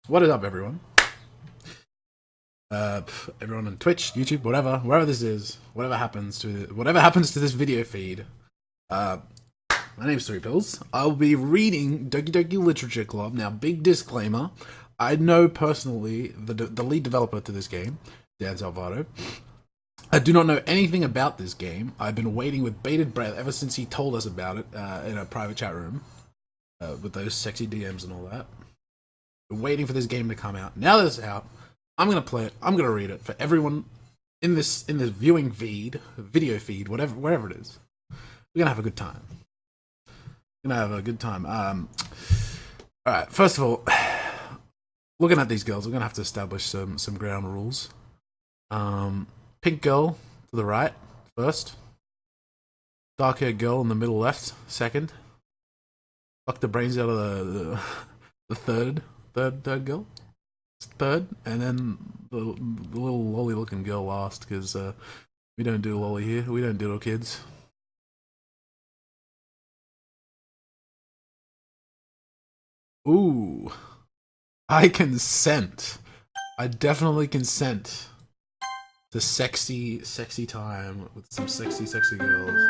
What is up, everyone? Everyone on Twitch, YouTube, whatever, wherever this is, whatever happens to this video feed. My name's Three Pills. I'll be reading Doki Doki Literature Club. Now, big disclaimer: I know personally the lead developer to this game, Dan Salvato. I do not know anything about this game. I've been waiting with bated breath ever since he told us about it in a private chat room with those sexy DMs and all that. Been waiting for this game to come out. Now that it's out, I'm gonna play it. I'm gonna read it for everyone in this viewing feed, video feed, wherever it is. We're gonna have a good time. All right. First of all, looking at these girls, we're gonna have to establish some ground rules. Pink girl to the right first. Dark haired girl in the middle left second. Fuck the brains out of the third girl. Third, and then the little lolly looking girl last, because we don't do lolly here. We don't do kids. Ooh, I consent. I definitely consent to sexy time with some sexy girls.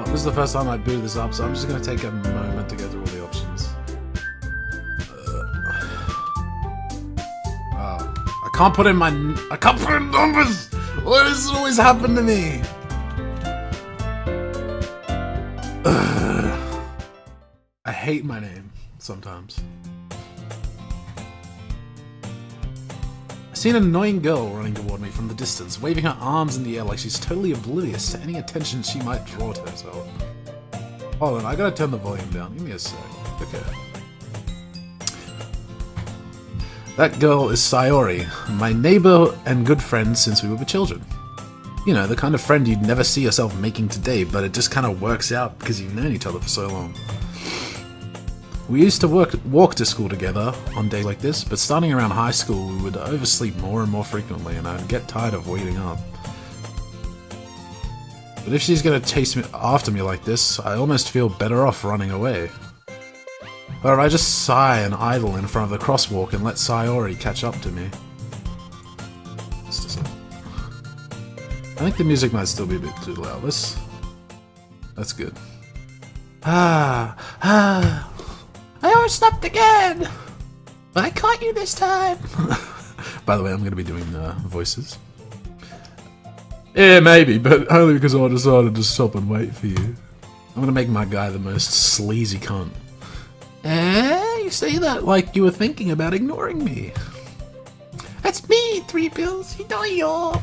This is the first time I booted this up, so I'm just going to take a moment to go through all the options. I can't put in numbers! Why does it always happen to me? I hate my name sometimes. I see an annoying girl running toward me from the distance, waving her arms in the air like she's totally oblivious to any attention she might draw to herself. Hold on, I gotta turn the volume down. Give me a sec. Okay. That girl is Sayori, my neighbor and good friend since we were children. You know, the kind of friend you'd never see yourself making today, but it just kind of works out because you've known each other for so long. We used to walk to school together on days like this, but starting around high school we would oversleep more and more frequently, and I'd get tired of waiting up. But if she's gonna chase me after me like this, I almost feel better off running away. Or if I just sigh and idle in front of the crosswalk and let Sayori catch up to me. I think the music might still be a bit too loud. That's good. I overslept again! But I caught you this time! By the way, I'm going to be doing voices. Yeah, maybe, but only because I decided to stop and wait for you. I'm going to make my guy the most sleazy cunt. You say that like you were thinking about ignoring me. That's me, Three Pills. You know you're...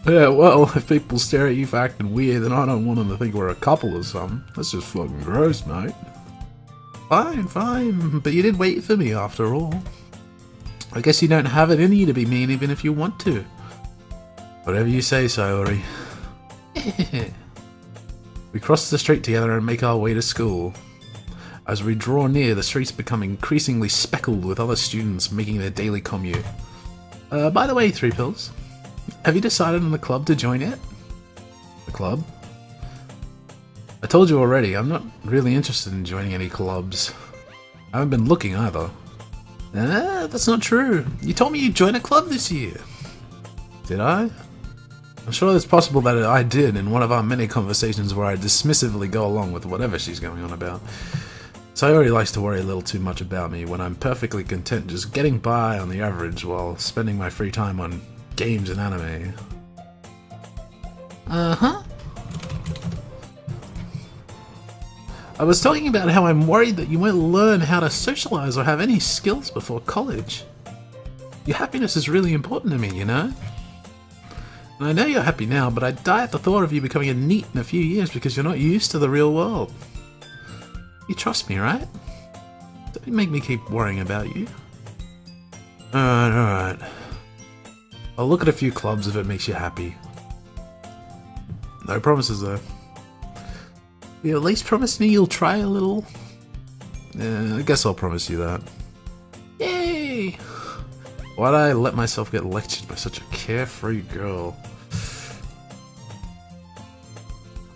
Yeah, well, if people stare at you for acting weird, then I don't want them to think we're a couple or something. That's just fucking gross, mate. Fine, but you did wait for me after all. I guess you don't have it in you to be mean even if you want to. Whatever you say, Sayori. We cross the street together and make our way to school. As we draw near, the streets become increasingly speckled with other students making their daily commute. By the way, Three Pills, have you decided on the club to join yet? The club? I told you already, I'm not really interested in joining any clubs. I haven't been looking either. That's not true. You told me you'd join a club this year. Did I? I'm sure it's possible that I did in one of our many conversations where I dismissively go along with whatever she's going on about. Sayori likes to worry a little too much about me when I'm perfectly content just getting by on the average while spending my free time on games and anime. Uh-huh. I was talking about how I'm worried that you won't learn how to socialize or have any skills before college. Your happiness is really important to me, you know? And I know you're happy now, but I'd die at the thought of you becoming a NEET in a few years because you're not used to the real world. You trust me, right? Don't make me keep worrying about you. Alright. I'll look at a few clubs if it makes you happy. No promises though. You at least promise me you'll try a little? I guess I'll promise you that. Yay! Why'd I let myself get lectured by such a carefree girl?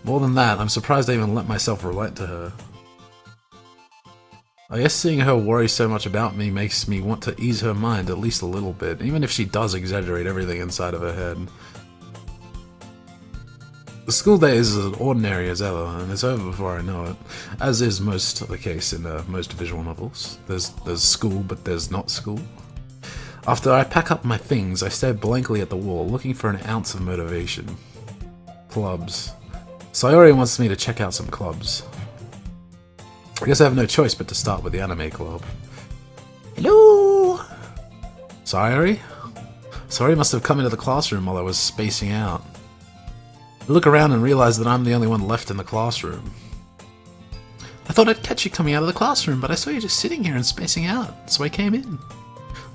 More than that, I'm surprised I even let myself relate to her. I guess seeing her worry so much about me makes me want to ease her mind at least a little bit, even if she does exaggerate everything inside of her head. The school day is as ordinary as ever, and it's over before I know it, as is most the case in most visual novels. There's school, but there's not school. After I pack up my things, I stare blankly at the wall, looking for an ounce of motivation. Clubs. Sayori wants me to check out some clubs. I guess I have no choice but to start with the anime club. Hello? Sayori? Sayori must have come into the classroom while I was spacing out. I look around and realize that I'm the only one left in the classroom. I thought I'd catch you coming out of the classroom, but I saw you just sitting here and spacing out, so I came in.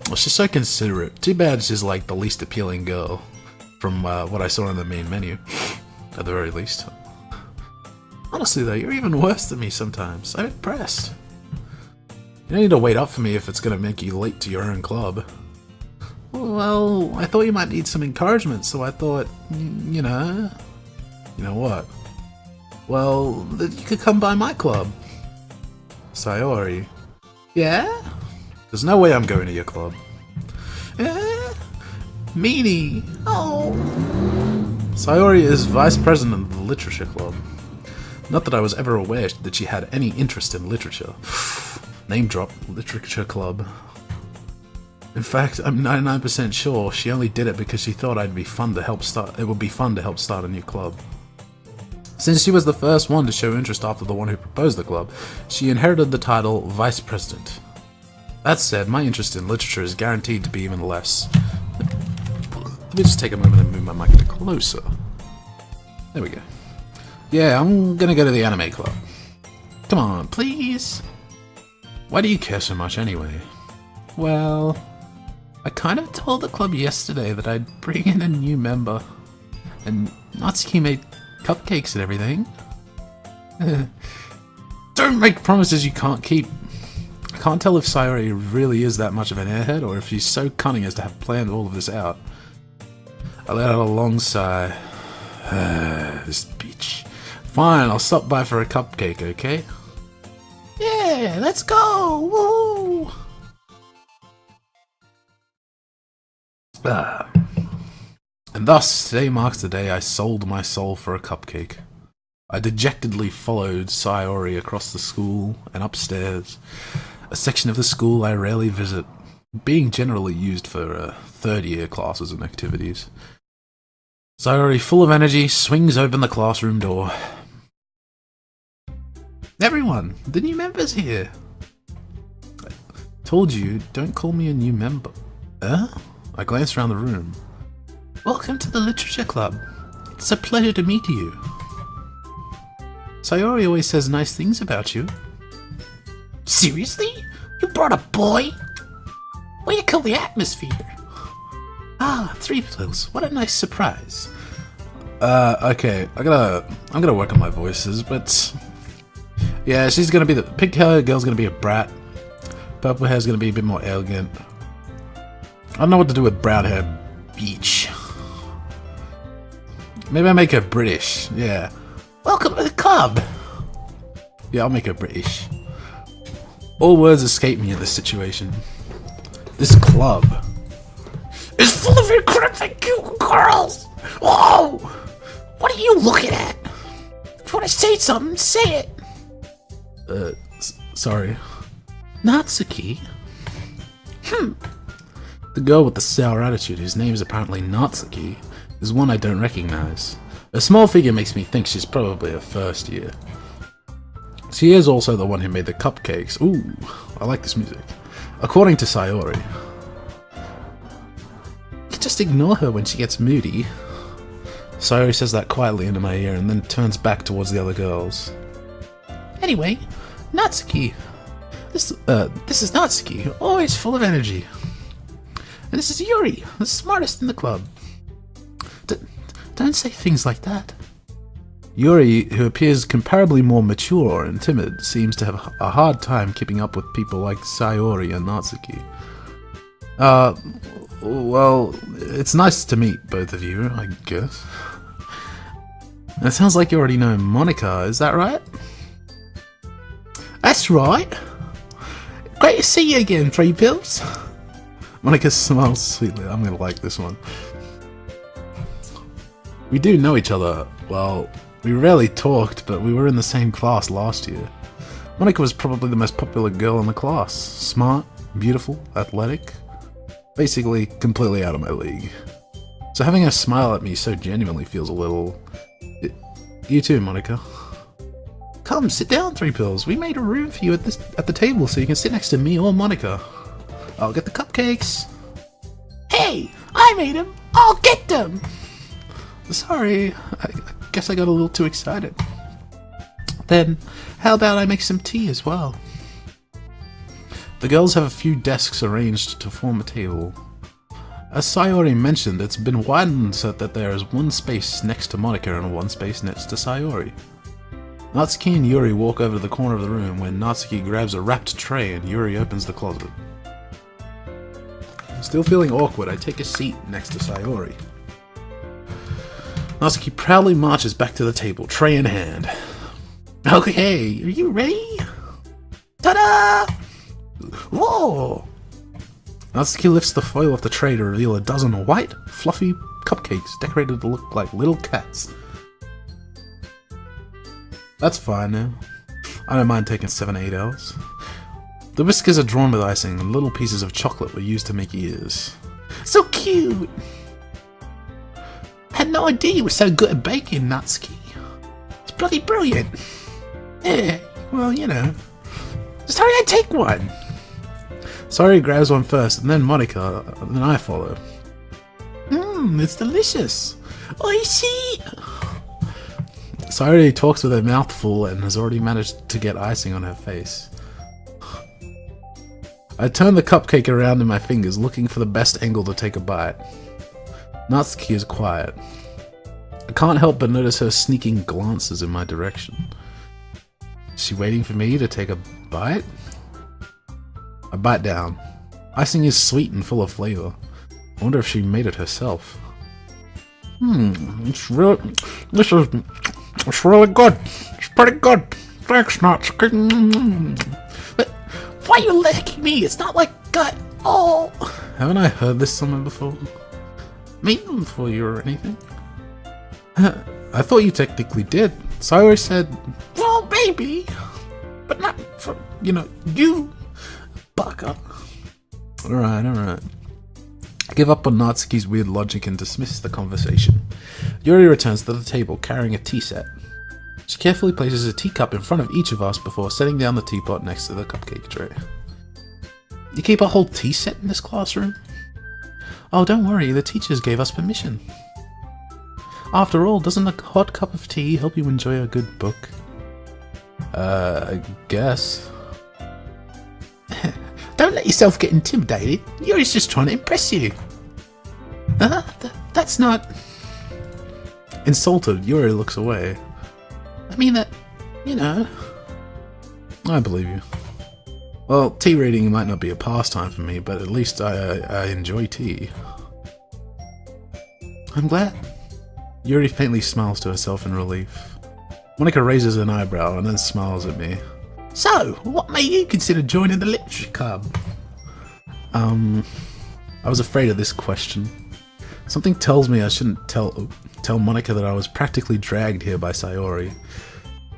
Well, she's so considerate. Too bad she's like the least appealing girl from what I saw on the main menu, at the very least. Honestly though, you're even worse than me sometimes. I'm impressed. You don't need to wait up for me if it's going to make you late to your own club. Well, I thought you might need some encouragement, so I thought, you know... You know what? Well, that you could come by my club. Sayori. Yeah? There's no way I'm going to your club. Meanie. Oh. Sayori is vice president of the literature club. Not that I was ever aware that she had any interest in literature. Name drop, literature club. In fact, I'm 99% sure she only did it because she thought it would be fun to help start a new club. Since she was the first one to show interest after the one who proposed the club, she inherited the title Vice President. That said, my interest in literature is guaranteed to be even less. Let me just take a moment and move my mic a bit closer. There we go. Yeah, I'm gonna go to the anime club. Come on, please. Why do you care so much anyway? Well, I kind of told the club yesterday that I'd bring in a new member. And Natsuki made cupcakes and everything. Don't make promises you can't keep. I can't tell if Sayori really is that much of an airhead or if she's so cunning as to have planned all of this out. I let out a long sigh. This beach. Fine, I'll stop by for a cupcake, okay? Yeah, let's go! Woo! And thus, today marks the day I sold my soul for a cupcake. I dejectedly followed Sayori across the school and upstairs, a section of the school I rarely visit, being generally used for third-year classes and activities. Sayori, full of energy, swings open the classroom door. Everyone, the new member's here. I told you, don't call me a new member. I glanced around the room. Welcome to the literature club. It's a pleasure to meet you. Sayori always says nice things about you. Seriously? You brought a boy? Way to kill the atmosphere. Ah, 3 pills. What a nice surprise. Okay, I'm gonna work on my voices, but yeah, she's gonna be the pink hair girl's gonna be a brat. Purple hair's gonna be a bit more elegant. I don't know what to do with brown hair. Beach. Maybe I make her British. Yeah. Welcome to the club. Yeah, I'll make her British. All words escape me in this situation. This club is full of incredibly cute girls. Whoa! What are you looking at? If you want to say something, say it. Sorry. Natsuki? The girl with the sour attitude, whose name is apparently Natsuki, is one I don't recognize. Her small figure makes me think she's probably a first year. She is also the one who made the cupcakes. Ooh, I like this music. According to Sayori. You can just ignore her when she gets moody. Sayori says that quietly into my ear and then turns back towards the other girls. Anyway, Natsuki. This is Natsuki, always full of energy. And this is Yuri, the smartest in the club. Don't say things like that. Yuri, who appears comparably more mature and timid, seems to have a hard time keeping up with people like Sayori and Natsuki. Well, it's nice to meet both of you, I guess. It sounds like you already know Monica, is that right? That's right. Great to see you again, Three Pills. Monica smiles sweetly. I'm gonna like this one. We do know each other. Well, we rarely talked, but we were in the same class last year. Monica was probably the most popular girl in the class. Smart, beautiful, athletic. Basically, completely out of my league. So having her smile at me so genuinely feels a little... You too, Monica. Come, sit down, Three Pills. We made a room for you at the table so you can sit next to me or Monica. I'll get the cupcakes. Hey, I made them. I'll get them. Sorry, I guess I got a little too excited. Then, how about I make some tea as well? The girls have a few desks arranged to form a table. As Sayori mentioned, it's been widened so that there is one space next to Monica and one space next to Sayori. Natsuki and Yuri walk over to the corner of the room when Natsuki grabs a wrapped tray and Yuri opens the closet. Still feeling awkward, I take a seat next to Sayori. Natsuki proudly marches back to the table, tray in hand. Okay, are you ready? Ta-da! Whoa! Natsuki lifts the foil off the tray to reveal a dozen white, fluffy cupcakes decorated to look like little cats. That's fine now. I don't mind taking 7 to 8 hours. The whiskers are drawn with icing, and little pieces of chocolate were used to make ears. So cute! Had no idea you were so good at baking, Natsuki. It's bloody brilliant. Yeah, well, you know. Sorry, I take one. Sayori grabs one first, and then Monica, and then I follow. It's delicious. Oishii! Sayori talks with her mouth full and has already managed to get icing on her face. I turn the cupcake around in my fingers, looking for the best angle to take a bite. Natsuki is quiet. I can't help but notice her sneaking glances in my direction. Is she waiting for me to take a bite? I bite down. Icing is sweet and full of flavor. I wonder if she made it herself. It's really good. It's pretty good. Thanks, Natsuki. But why are you licking me? It's not like gut. Oh. Haven't I heard this somewhere before? Made them for you or anything? I thought you technically did. Sayori said... Well, maybe. But not for, you. Baka. Alright. I give up on Natsuki's weird logic and dismiss the conversation. Yuri returns to the table carrying a tea set. She carefully places a teacup in front of each of us before setting down the teapot next to the cupcake tray. You keep a whole tea set in this classroom? Oh, don't worry, the teachers gave us permission. After all, doesn't a hot cup of tea help you enjoy a good book? I guess. Don't let yourself get intimidated. Yuri's just trying to impress you. That's not... Insulted, Yuri looks away. I mean that, I believe you. Well, tea reading might not be a pastime for me, but at least I enjoy tea. I'm glad. Yuri faintly smiles to herself in relief. Monica raises an eyebrow and then smiles at me. So, what made you consider joining the literature club? I was afraid of this question. Something tells me I shouldn't tell Monica that I was practically dragged here by Sayori.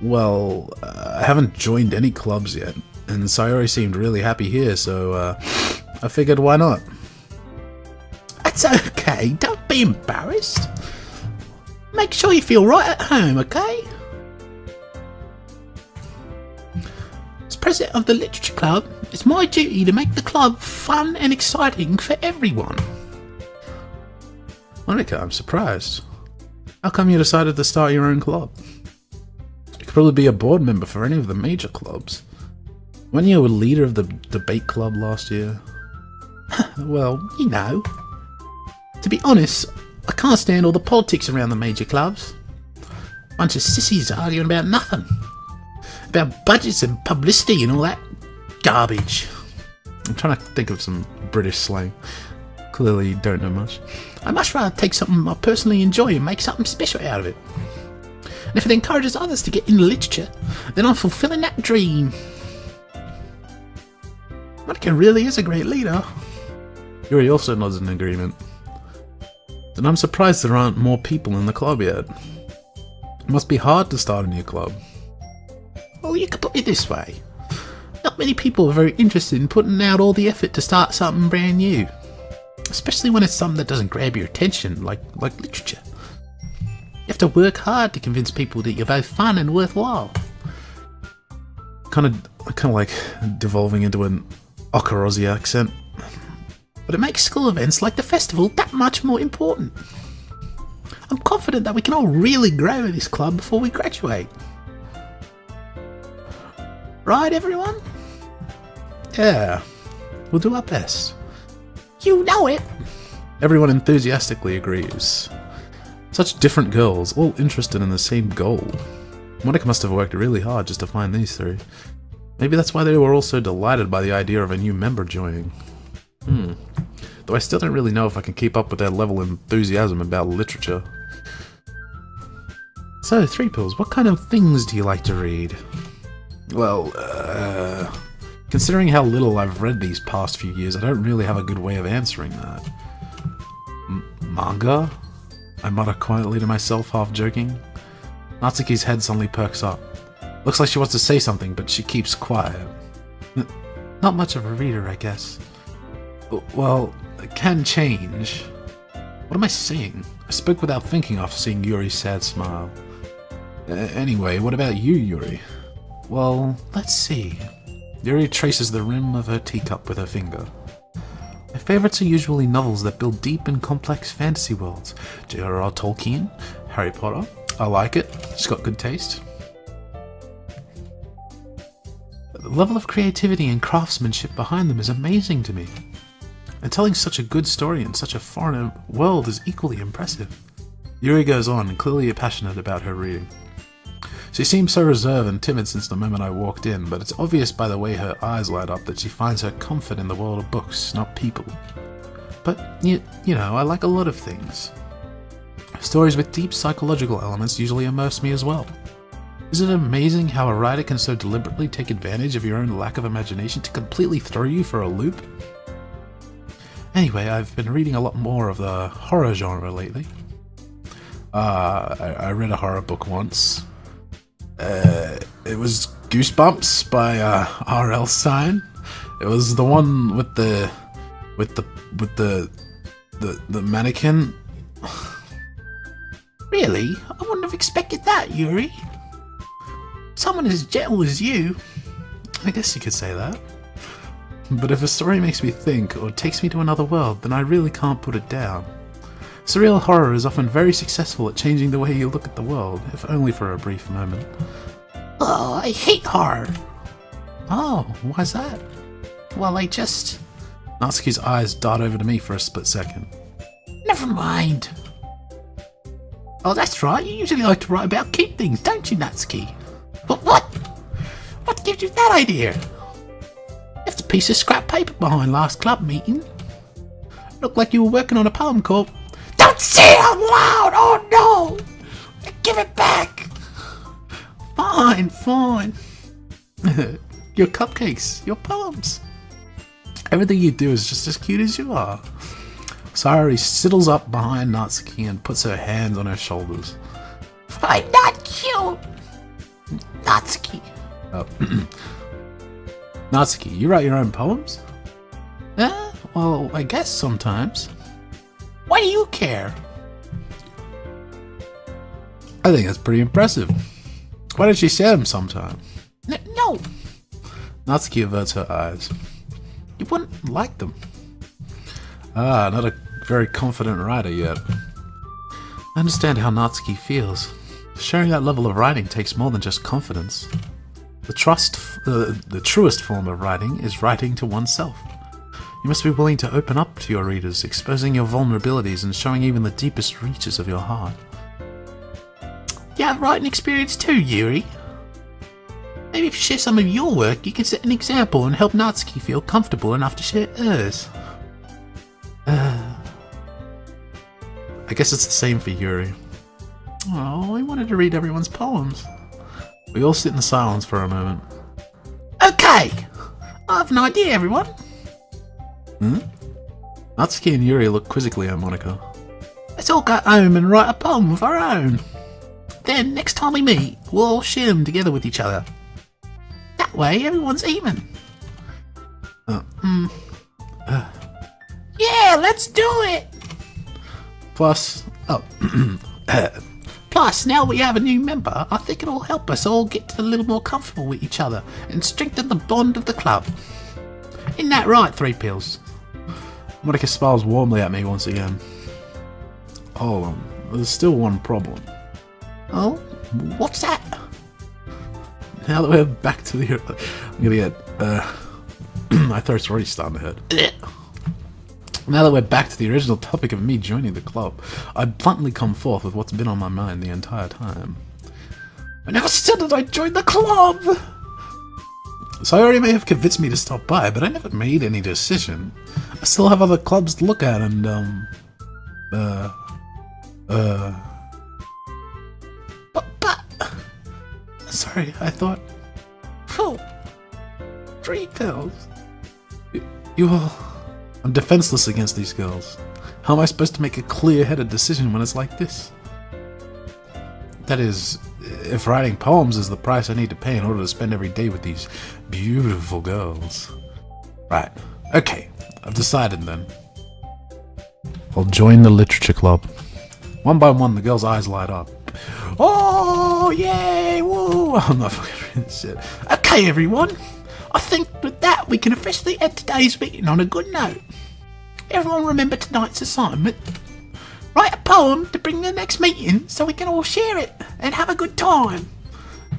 Well, I haven't joined any clubs yet, and Sayori seemed really happy here, so I figured why not? That's okay, don't be embarrassed. Make sure you feel right at home, okay? As president of the literature club, it's my duty to make the club fun and exciting for everyone. Monica, I'm surprised. How come you decided to start your own club? You could probably be a board member for any of the major clubs. Weren't you a leader of the debate club last year? Well, To be honest, I can't stand all the politics around the major clubs. Bunch of sissies arguing about nothing. About budgets and publicity and all that garbage. I'm trying to think of some British slang. Clearly you don't know much. I much rather take something I personally enjoy and make something special out of it. And if it encourages others to get into literature, then I'm fulfilling that dream. Monica really is a great leader. Yuri also nods in agreement. Then I'm surprised there aren't more people in the club yet. It must be hard to start a new club. Well, you could put it this way. Not many people are very interested in putting out all the effort to start something brand new. Especially when it's something that doesn't grab your attention, like literature. You have to work hard to convince people that you're both fun and worthwhile. Kind of like devolving into an Okorosi accent. But it makes school events like the festival that much more important. I'm confident that we can all really grow in this club before we graduate. Right, everyone? Yeah, we'll do our best. You know it! Everyone enthusiastically agrees. Such different girls, all interested in the same goal. Monica must have worked really hard just to find these three. Maybe that's why they were all so delighted by the idea of a new member joining. Though I still don't really know if I can keep up with their level of enthusiasm about literature. So, Three Pills, what kind of things do you like to read? Well, considering how little I've read these past few years, I don't really have a good way of answering that. Manga? I mutter quietly to myself, half joking. Natsuki's head suddenly perks up. Looks like she wants to say something, but she keeps quiet. Not much of a reader, I guess. Well, it can change. What am I saying? I spoke without thinking after seeing Yuri's sad smile. Anyway, what about you, Yuri? Well, let's see. Yuri traces the rim of her teacup with her finger. My favourites are usually novels that build deep and complex fantasy worlds. J.R.R. Tolkien, Harry Potter. I like it. She's got good taste. The level of creativity and craftsmanship behind them is amazing to me. And telling such a good story in such a foreign world is equally impressive. Yuri goes on, clearly passionate about her reading. She seems so reserved and timid since the moment I walked in, but it's obvious by the way her eyes light up that she finds her comfort in the world of books, not people. But, you know, I like a lot of things. Stories with deep psychological elements usually immerse me as well. Isn't it amazing how a writer can so deliberately take advantage of your own lack of imagination to completely throw you for a loop? Anyway, I've been reading a lot more of the horror genre lately. I read a horror book once. It was Goosebumps by R.L. Stein. It was the one with the mannequin. Really? I wouldn't have expected that, Yuri. Someone as gentle as you. I guess you could say that. But if a story makes me think or takes me to another world, then I really can't put it down. Surreal horror is often very successful at changing the way you look at the world, if only for a brief moment. Oh, I hate horror. Oh, why's that? Well, I just... Natsuki's eyes dart over to me for a split second. Never mind. Oh, that's right, you usually like to write about cute things, don't you, Natsuki? But what? What gives you that idea? Left a piece of scrap paper behind last club meeting. Looked like you were working on a poem called... Don't say it out loud! Oh no! Give it back! Fine, fine. Your cupcakes, your poems. Everything you do is just as cute as you are. Sayori sidles up behind Natsuki and puts her hands on her shoulders. I'm not cute! Natsuki. Natsuki, you write your own poems? Well, I guess sometimes. Why do you care? I think that's pretty impressive. Why don't you share them sometime? No! Natsuki averts her eyes. You wouldn't like them. Not a very confident writer yet. I understand how Natsuki feels. Sharing that level of writing takes more than just confidence. The truest form of writing is writing to oneself. You must be willing to open up to your readers, exposing your vulnerabilities and showing even the deepest reaches of your heart. You have writing experience too, Yuri. Maybe if you share some of your work, you can set an example and help Natsuki feel comfortable enough to share hers. I guess it's the same for Yuri. Oh, I wanted to read everyone's poems. We all sit in silence for a moment. Okay! I have an idea, everyone. Natsuki and Yuri look quizzically at Monica. Let's all go home and write a poem of our own. Then, next time we meet, we'll all share them together with each other. That way, everyone's even. Yeah, let's do it! Plus, Plus, now we have a new member, I think it'll help us all get a little more comfortable with each other and strengthen the bond of the club. Isn't that right, Three Pills? Monica smiles warmly at me once again. Hold on, there's still one problem. Oh? What's that? Now that we're back to the... I'm gonna get... my throat's already starting to hurt. Now that we're back to the original topic of me joining the club, I bluntly come forth with what's been on my mind the entire time. I never said that I joined the club! Sayori may have convinced me to stop by, but I never made any decision. I still have other clubs to look at and, But... Sorry, I thought... Oh, 3 Pills. You all... I'm defenseless against these girls. How am I supposed to make a clear-headed decision when it's like this? That is, if writing poems is the price I need to pay in order to spend every day with these beautiful girls. Right, okay, I've decided then. I'll join the literature club. One by one, the girls' eyes light up. Oh, yay, woo! I'm not fucking reading this shit. Okay, everyone. I think with that, we can officially end today's meeting on a good note. Everyone remember tonight's assignment. Write a poem to bring the next meeting so we can all share it and have a good time.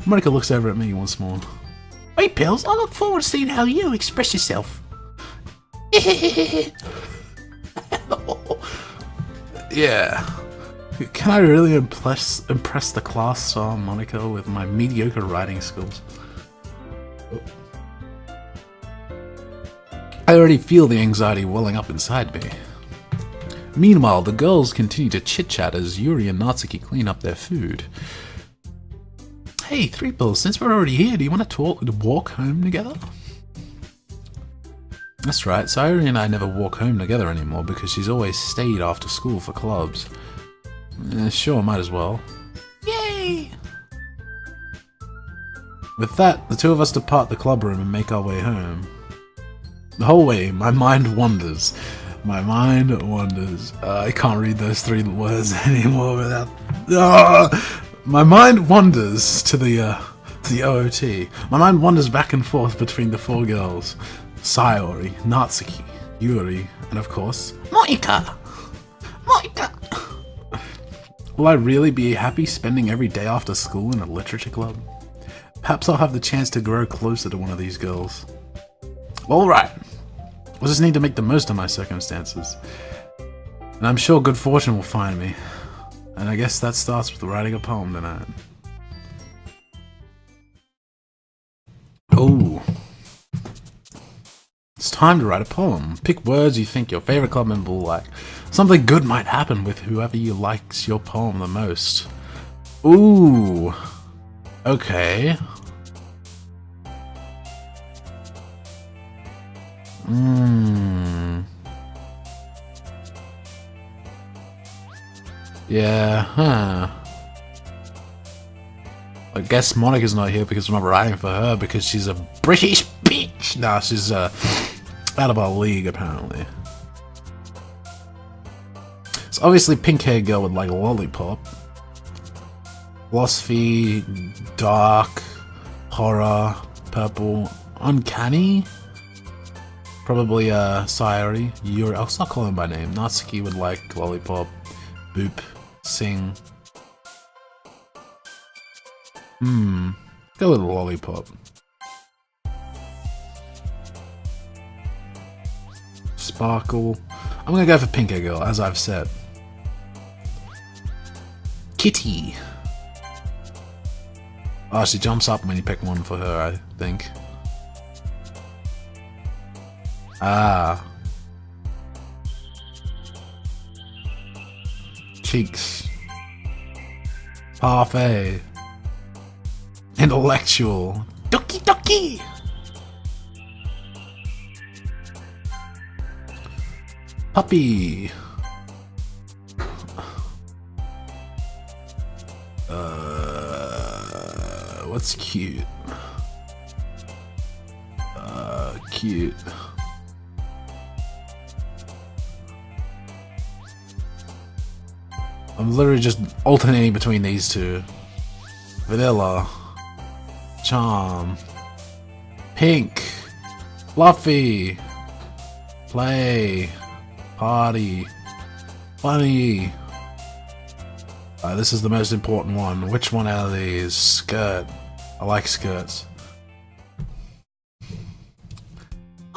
Monica looks over at me once more. Hey, Pills, I look forward to seeing how you express yourself. Yeah. Can I really impress the class star Monica with my mediocre writing skills? I already feel the anxiety welling up inside me. Meanwhile, the girls continue to chit-chat as Yuri and Natsuki clean up their food. Hey, Three Pills, since we're already here, do you want to walk home together? That's right, Sayori and I never walk home together anymore because she's always stayed after school for clubs. Sure, might as well. Yay! With that, the two of us depart the club room and make our way home. The whole way, my mind wanders. My mind wanders. I can't read those 3 words anymore without... My mind wanders to the OOT. My mind wanders back and forth between the 4 girls. Sayori, Natsuki, Yuri, and of course... Monica! Monica! Will I really be happy spending every day after school in a literature club? Perhaps I'll have the chance to grow closer to one of these girls. Alright, I just need to make the most of my circumstances. And I'm sure good fortune will find me. And I guess that starts with writing a poem tonight. Oh. It's time to write a poem. Pick words you think your favorite club member will like. Something good might happen with whoever you likes your poem the most. Ooh. Okay. Yeah, huh. I guess Monica's not here because I'm not writing for her because she's a British bitch. Nah, she's out of our league apparently. It's obviously pink-haired girl with like a lollipop. Philosophy, dark, horror, purple, uncanny. Probably Sayori, Yuri. I'll start calling him by name. Natsuki would like lollipop, boop, sing. Go with lollipop. Sparkle. I'm gonna go for pink hair girl, as I've said. Kitty. Oh, she jumps up when you pick one for her, I think. Ah. cheeks. Parfait. Intellectual. Doki Doki! Puppy. What's cute? Cute. I'm literally just alternating between these two. Vanilla. Charm. Pink. Fluffy. Play. Party. Funny. This is the most important one. Which one out of these? Skirt. I like skirts.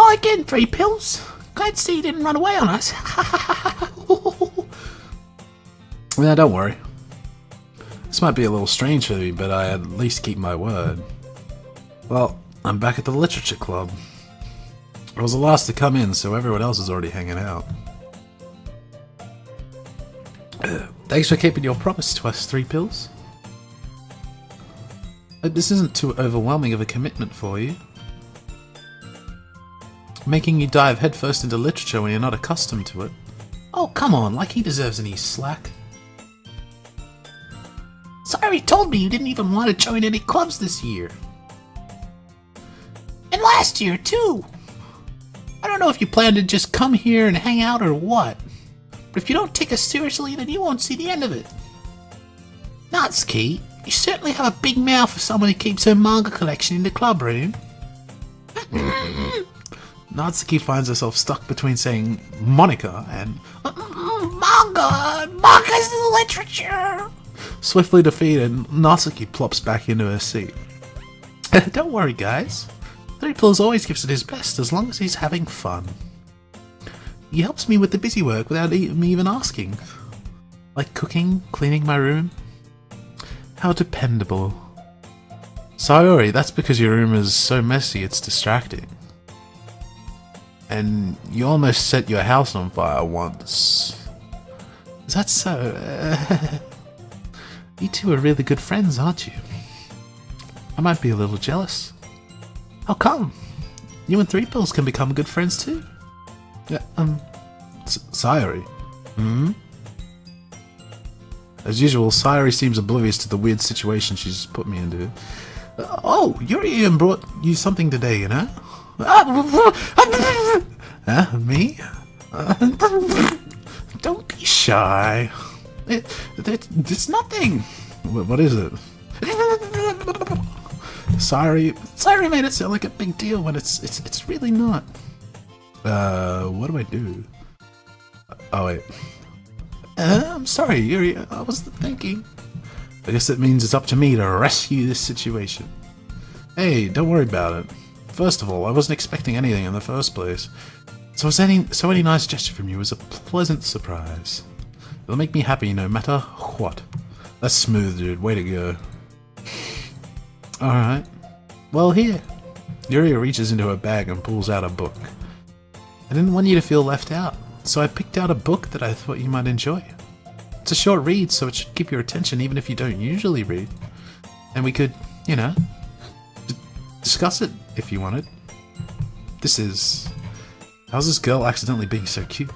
Oh, again, 3 pills. Glad to see you didn't run away on us. Yeah, don't worry. This might be a little strange for me, but I at least keep my word. Well, I'm back at the literature club. I was the last to come in, so everyone else is already hanging out. Thanks for keeping your promise to us, 3 pills. This isn't too overwhelming of a commitment for you. Making you dive headfirst into literature when you're not accustomed to it. Oh, come on, like he deserves any slack. Sorry, told me you didn't even want to join any clubs this year. And last year, too. I don't know if you plan to just come here and hang out or what. But if you don't take us seriously, then you won't see the end of it. Natsuki, you certainly have a big mouth for someone who keeps her manga collection in the club room. Natsuki finds herself stuck between saying Monica and Manga! Manga's literature! Swiftly defeated, Natsuki plops back into her seat. Don't worry, guys. 3 pills always gives it his best as long as he's having fun. He helps me with the busy work without me even asking. Like cooking, cleaning my room. How dependable. Sayori, that's because your room is so messy it's distracting. And you almost set your house on fire once. Is that so? You two are really good friends, aren't you? I might be a little jealous. How come? You and 3 pills can become good friends too. Sayori. Hmm? As usual, Sayori seems oblivious to the weird situation she's put me into. Oh, Yuri even brought you something today, you know? Me? Don't be shy. It's nothing. What is it? Sayori made it sound like a big deal when it's really not. What do I do? Oh wait. I'm sorry, Yuri. I was thinking. I guess that means it's up to me to rescue this situation. Hey, don't worry about it. First of all, I wasn't expecting anything in the first place. So any nice gesture from you was a pleasant surprise. It'll make me happy no matter what. That's smooth, dude. Way to go. Alright. Well, here. Yuri reaches into her bag and pulls out a book. I didn't want you to feel left out, so I picked out a book that I thought you might enjoy. It's a short read, so it should keep your attention even if you don't usually read. And we could, you know, discuss it if you wanted. This is... How's this girl accidentally being so cute?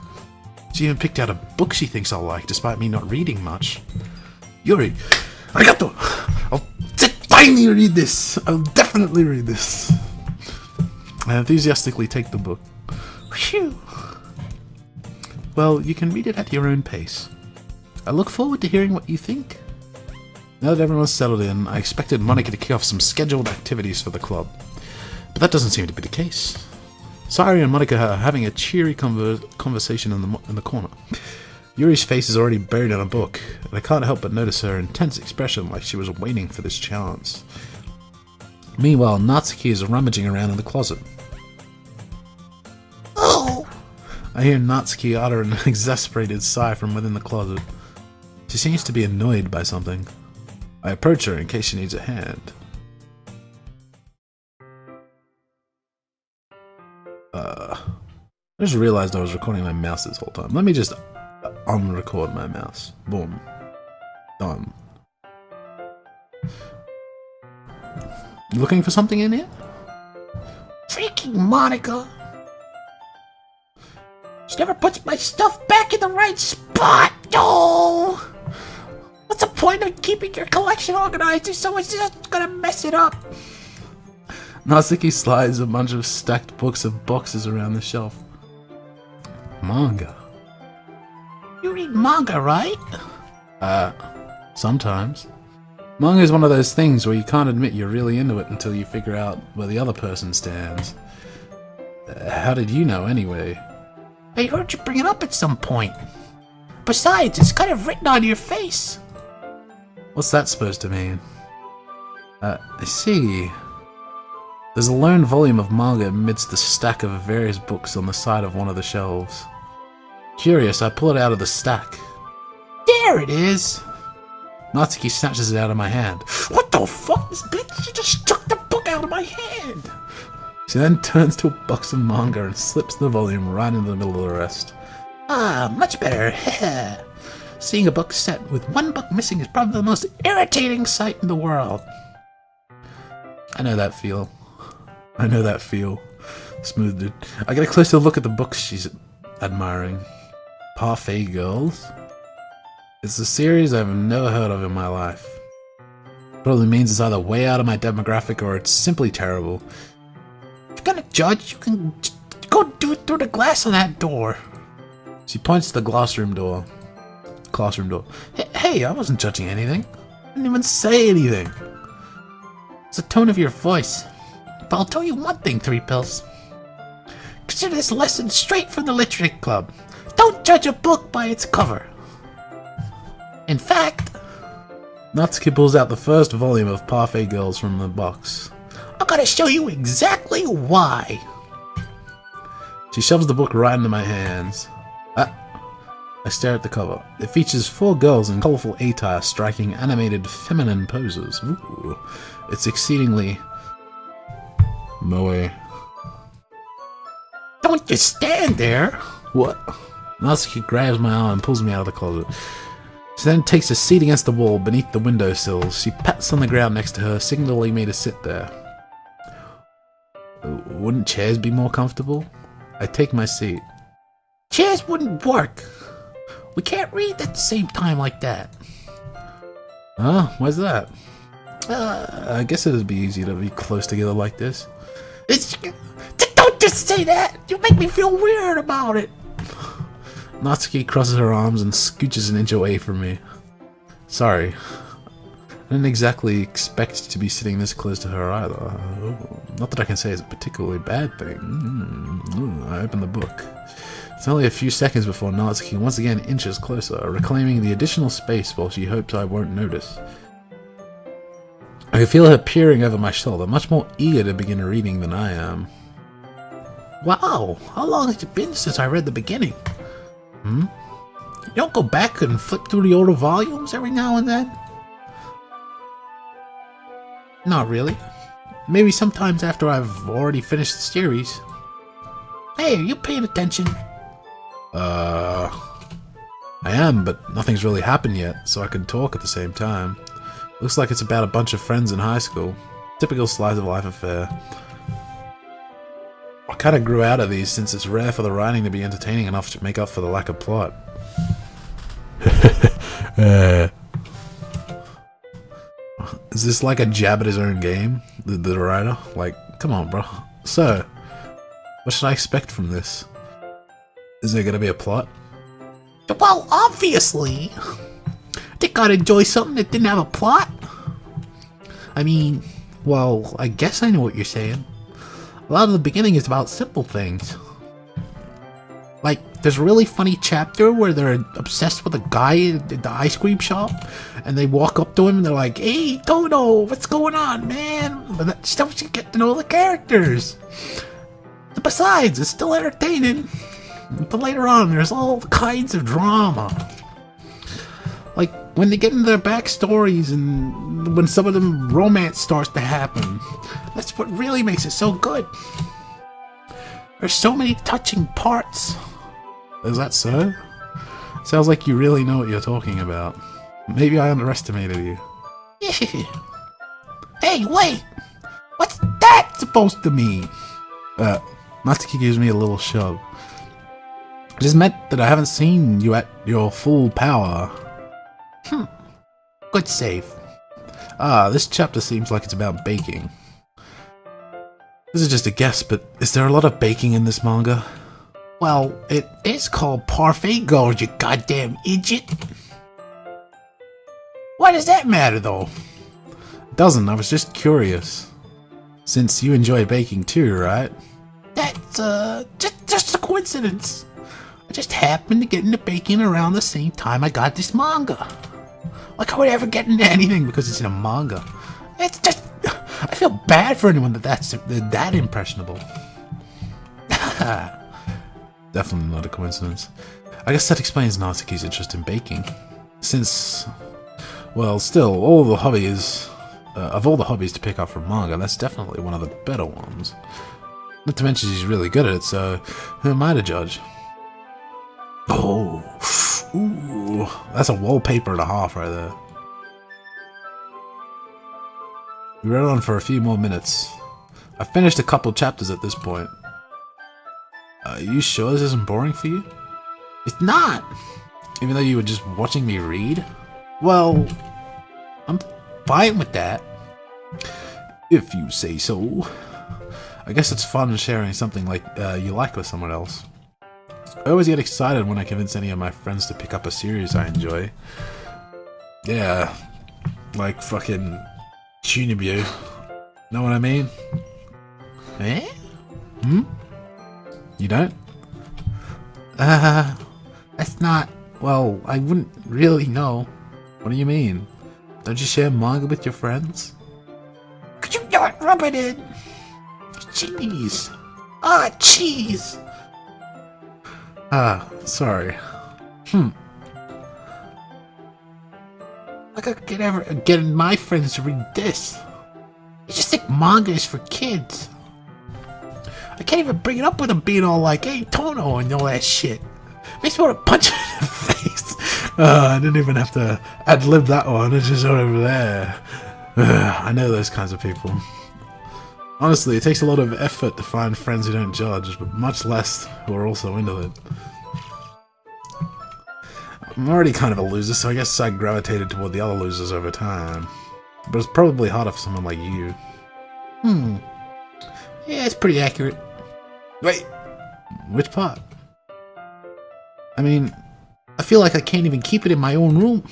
She even picked out a book she thinks I'll like, despite me not reading much. Yuri, arigato! I'll finally read this! I'll definitely read this! I enthusiastically take the book. Phew! Well, you can read it at your own pace. I look forward to hearing what you think. Now that everyone's settled in, I expected Monica to kick off some scheduled activities for the club. But that doesn't seem to be the case. Sayori and Monica are having a cheery conversation in the corner. Yuri's face is already buried in a book, and I can't help but notice her intense expression like she was waiting for this chance. Meanwhile, Natsuki is rummaging around in the closet. Oh! I hear Natsuki utter an exasperated sigh from within the closet. She seems to be annoyed by something. I approach her in case she needs a hand. I just realized I was recording my mouse this whole time. Let me just unrecord my mouse. Boom. Done. You looking for something in here? Freaking Monica! She never puts my stuff back in the right spot! No! What's the point of keeping your collection organized if someone's just gonna mess it up? Natsuki slides a bunch of stacked books of boxes around the shelf. Manga. You read manga, right? Sometimes. Manga is one of those things where you can't admit you're really into it until you figure out where the other person stands. How did you know, anyway? I heard you bring it up at some point. Besides, it's kind of written on your face. What's that supposed to mean? I see. There's a lone volume of manga amidst the stack of various books on the side of one of the shelves. Curious, I pull it out of the stack. There it is! Natsuki snatches it out of my hand. What the fuck, this bitch? She just took the book out of my hand! She then turns to a box of manga and slips the volume right into the middle of the rest. Ah, much better. Seeing a book set with one book missing is probably the most irritating sight in the world. I know that feel. Smooth dude. I get a closer look at the books she's admiring. Parfait Girls? It's a series I've never heard of in my life. Probably means it's either way out of my demographic or it's simply terrible. If you're gonna judge, you can go do it through the glass on that door. She points to the classroom door. Hey, I wasn't judging anything. I didn't even say anything. It's the tone of your voice. But I'll tell you one thing, Three Pills. Consider this lesson straight from the literature club. Don't judge a book by its cover. In fact, Natsuki pulls out the first volume of Parfait Girls from the box. I'm gonna show you exactly why. She shoves the book right into my hands. I stare at the cover. It features 4 girls in colorful attire striking animated feminine poses. Ooh. It's exceedingly moe. Don't just stand there. What? Natsuki grabs my arm and pulls me out of the closet. She then takes a seat against the wall beneath the windowsill. She pats on the ground next to her, signaling me to sit there. Wouldn't chairs be more comfortable? I take my seat. Chairs wouldn't work. We can't read at the same time like that. Huh? Why's that? I guess it'd be easy to be close together like this. Don't just say that! You make me feel weird about it! Natsuki crosses her arms and scooches an inch away from me. Sorry. I didn't exactly expect to be sitting this close to her either. Not that I can say it's a particularly bad thing. I open the book. It's only a few seconds before Natsuki once again inches closer, reclaiming the additional space while she hopes I won't notice. I can feel her peering over my shoulder, much more eager to begin reading than I am. Wow, how long has it been since I read the beginning? You don't go back and flip through the older volumes every now and then? Not really. Maybe sometimes after I've already finished the series. Hey, are you paying attention? I am, but nothing's really happened yet, so I can talk at the same time. Looks like it's about a bunch of friends in high school. Typical slice of life affair. I kinda grew out of these since it's rare for the writing to be entertaining enough to make up for the lack of plot. Is this like a jab at his own game? The writer? Like, come on, bro. So, what should I expect from this? Is there gonna be a plot? Well, obviously. Think I'd enjoy something that didn't have a plot? I mean, well, I guess I know what you're saying. A lot of the beginning is about simple things. Like, there's a really funny chapter where they're obsessed with a guy at the ice cream shop, and they walk up to him and they're like, "Hey, Toto, what's going on, man?" But that stuff you get to know the characters. Besides, it's still entertaining. But later on, there's all kinds of drama. Like, when they get into their backstories and when some of them romance starts to happen. That's what really makes it so good. There's so many touching parts. Is that so? Sounds like you really know what you're talking about. Maybe I underestimated you. Hey, wait! What's that supposed to mean? Natsuki gives me a little shove. It just meant that I haven't seen you at your full power. Good save. This chapter seems like it's about baking. This is just a guess, but is there a lot of baking in this manga? Well, it is called Parfait Gold, you goddamn idiot. Why does that matter, though? It doesn't, I was just curious. Since you enjoy baking too, right? That's, just a coincidence. I just happened to get into baking around the same time I got this manga. Like I would ever get into anything because it's in a manga. It's just... I feel bad for anyone that's that impressionable. Definitely not a coincidence. I guess that explains Natsuki's interest in baking. Since, well, still, all the hobbies... of all the hobbies to pick up from manga, that's definitely one of the better ones. Not to mention she's really good at it, so who am I to judge? Oh, ooh, that's a wallpaper and a half right there. We read on for a few more minutes. I've finished a couple chapters at this point. Are you sure this isn't boring for you? It's not! Even though you were just watching me read? Well, I'm fine with that. If you say so. I guess it's fun sharing something like you like with someone else. I always get excited when I convince any of my friends to pick up a series I enjoy. Yeah, like fucking Chunibyo. Know what I mean? Eh? You don't? That's not... Well, I wouldn't really know. What do you mean? Don't you share manga with your friends? Could you not rub it in? Cheese. Cheese. Sorry. Like I could ever get my friends to read this. You just think manga is for kids. I can't even bring it up with them being all like, hey, Tono, and all that shit. Makes me want to punch him in the face. I didn't even have to ad-lib that one, it's just over there. I know those kinds of people. Honestly, it takes a lot of effort to find friends who don't judge, but much less who are also into it. I'm already kind of a loser, so I guess I gravitated toward the other losers over time. But it's probably harder for someone like you. Yeah, it's pretty accurate. Wait, which part? I mean, I feel like I can't even keep it in my own room.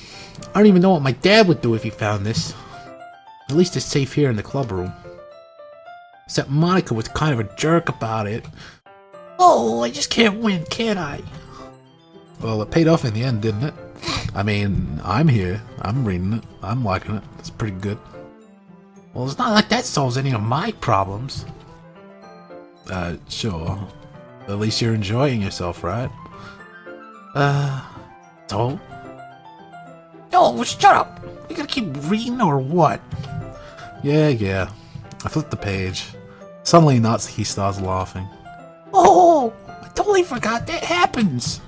I don't even know what my dad would do if he found this. At least it's safe here in the club room. Except Monica was kind of a jerk about it. Oh, I just can't win, can I? Well, it paid off in the end, didn't it? I mean, I'm here. I'm reading it. I'm liking it. It's pretty good. Well, it's not like that solves any of my problems. Sure. At least you're enjoying yourself, right? So? No, shut up! You gonna keep reading or what? Yeah. I flipped the page. Suddenly, Natsuki starts laughing. Oh! I totally forgot that happens!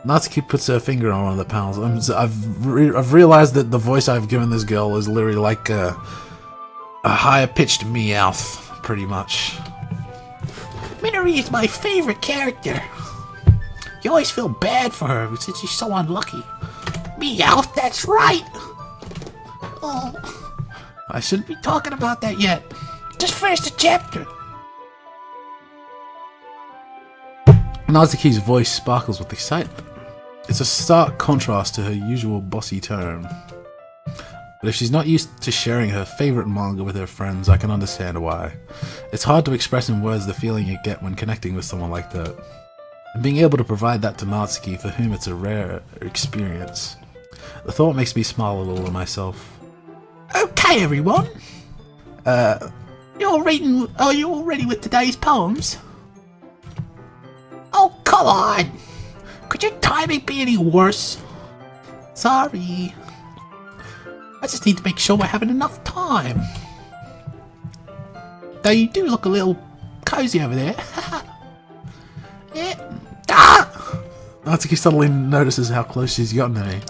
Natsuki puts her finger on one of the panels. I've realized that the voice I've given this girl is literally like a higher-pitched Meowth, pretty much. Minori is my favorite character. You always feel bad for her since she's so unlucky. Meowth, that's right! Oh, I shouldn't be talking about that yet. Just finish the chapter. Natsuki's voice sparkles with excitement. It's a stark contrast to her usual bossy tone. But if she's not used to sharing her favorite manga with her friends, I can understand why. It's hard to express in words the feeling you get when connecting with someone like that. And being able to provide that to Natsuki, for whom it's a rare experience. The thought makes me smile a little to myself. Okay, everyone. You all ready with today's poems? Oh, come on! Could your timing be any worse? Sorry. I just need to make sure we're having enough time. Though you do look a little cozy over there. Yeah. Natsuki suddenly notices how close she's gotten to me.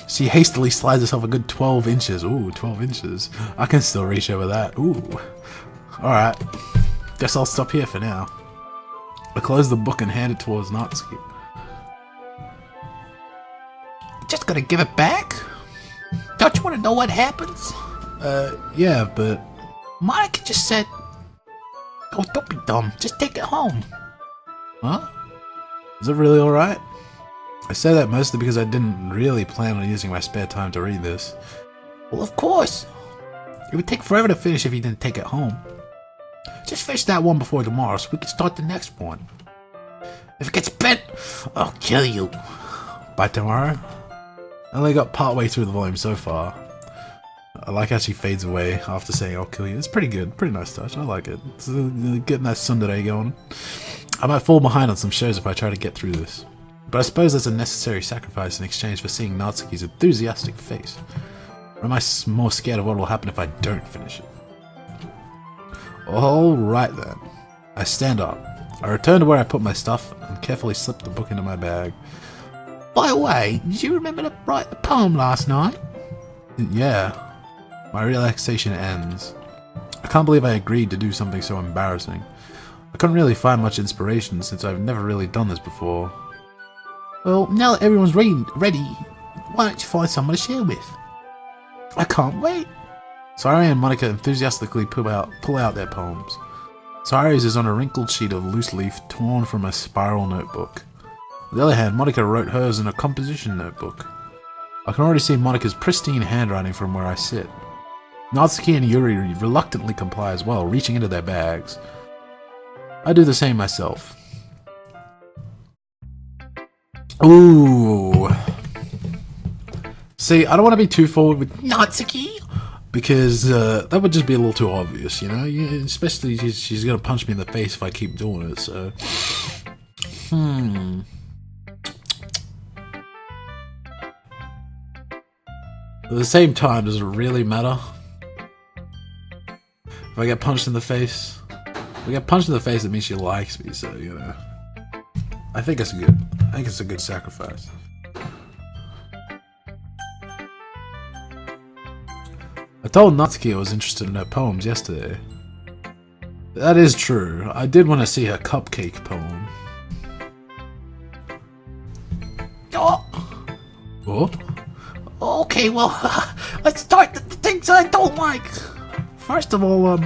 She hastily slides herself a good 12 inches. Ooh, 12 inches. I can still reach over that. Ooh. Alright. Guess I'll stop here for now. I close the book and hand it towards Natsuki. Just gonna give it back? Don't you want to know what happens? Yeah, but... Monica just said... Oh, don't be dumb. Just take it home. Huh? Is it really alright? I say that mostly because I didn't really plan on using my spare time to read this. Well, of course. It would take forever to finish if you didn't take it home. Just finish that one before tomorrow so we can start the next one. If it gets bent, I'll kill you. By tomorrow? I only got partway through the volume so far. I like how she fades away after saying I'll kill you. It's pretty good. Pretty nice touch. I like it. It's getting that tsundere going. I might fall behind on some shows if I try to get through this. But I suppose that's a necessary sacrifice in exchange for seeing Natsuki's enthusiastic face. Or am I more scared of what will happen if I don't finish it? Alright then. I stand up. I return to where I put my stuff and carefully slip the book into my bag. By the way, did you remember to write the poem last night? Yeah. My relaxation ends. I can't believe I agreed to do something so embarrassing. I couldn't really find much inspiration since I've never really done this before. Well, now that everyone's ready, why don't you find someone to share with? I can't wait. Sayori and Monica enthusiastically pull out their poems. Sayori's is on a wrinkled sheet of loose leaf torn from a spiral notebook. On the other hand, Monica wrote hers in a composition notebook. I can already see Monica's pristine handwriting from where I sit. Natsuki and Yuri reluctantly comply as well, reaching into their bags. I do the same myself. Ooh. See, I don't want to be too forward with Natsuki, because that would just be a little too obvious, you know? Especially she's going to punch me in the face if I keep doing it, so... At the same time, does it really matter? If I get punched in the face? If I get punched in the face, it means she likes me, so, you know. I think it's good. I think it's a good sacrifice. I told Natsuki I was interested in her poems yesterday. That is true. I did want to see her cupcake poem. Oh! Oh? Okay, well, let's start the things I don't like. First of all,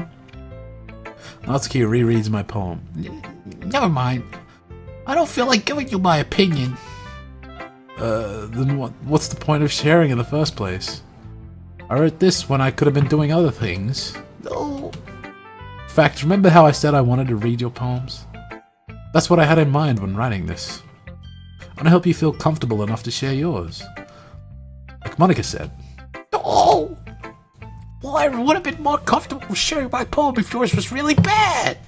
Natsuki rereads my poem. Never mind. I don't feel like giving you my opinion. Then what's the point of sharing in the first place? I wrote this when I could have been doing other things. No. In fact, remember how I said I wanted to read your poems? That's what I had in mind when writing this. I want to help you feel comfortable enough to share yours. Like Monica said. Oh! Well, I would have been more comfortable sharing my poem if yours was really bad.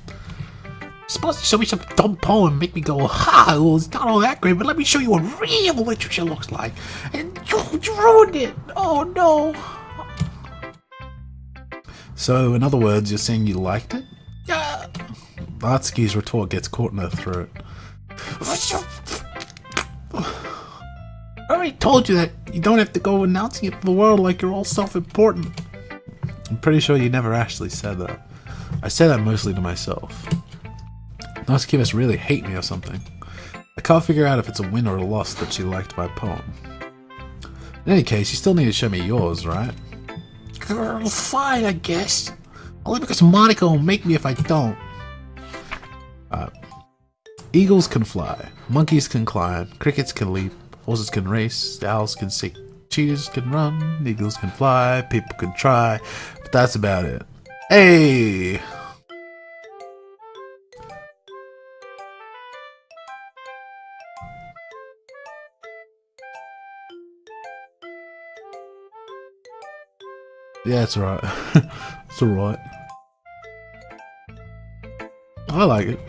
You're supposed to show me some dumb poem and make me go, ha, well, it's not all that great, but let me show you what real literature looks like. And you ruined it. Oh, no. So, in other words, you're saying you liked it? Natsuki's retort gets caught in her throat. I already told you that you don't have to go announcing it to the world like you're all self-important. I'm pretty sure you never actually said that. I say that mostly to myself. Natsuki must really hate me or something. I can't figure out if it's a win or a loss that she liked my poem. In any case, you still need to show me yours, right? Girl, fine, I guess. Only because Monica will make me if I don't. Eagles can fly, monkeys can climb, crickets can leap, horses can race, owls can sing, cheetahs can run, eagles can fly, people can try, but that's about it. Hey! Yeah, it's alright. It's alright. I like it.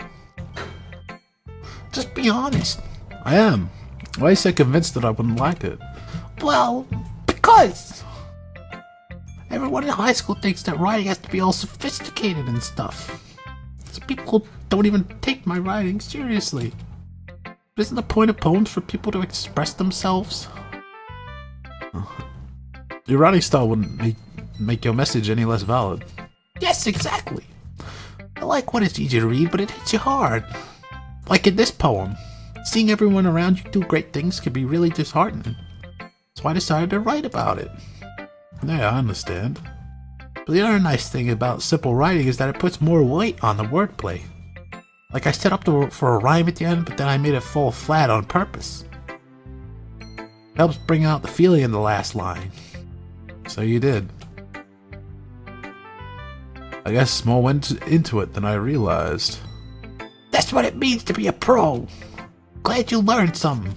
Just be honest. I am. Why are you so convinced that I wouldn't like it? Well, because everyone in high school thinks that writing has to be all sophisticated and stuff. So people don't even take my writing seriously. But isn't the point of poems for people to express themselves? Your writing style wouldn't make your message any less valid. Yes, exactly. I like when it's easy to read, but it hits you hard. Like in this poem, seeing everyone around you do great things can be really disheartening. So I decided to write about it. Yeah, I understand. But the other nice thing about simple writing is that it puts more weight on the wordplay. Like I set up for a rhyme at the end, but then I made it fall flat on purpose. Helps bring out the feeling in the last line. So you did. I guess more went into it than I realized. That's what it means to be a pro. Glad you learned something.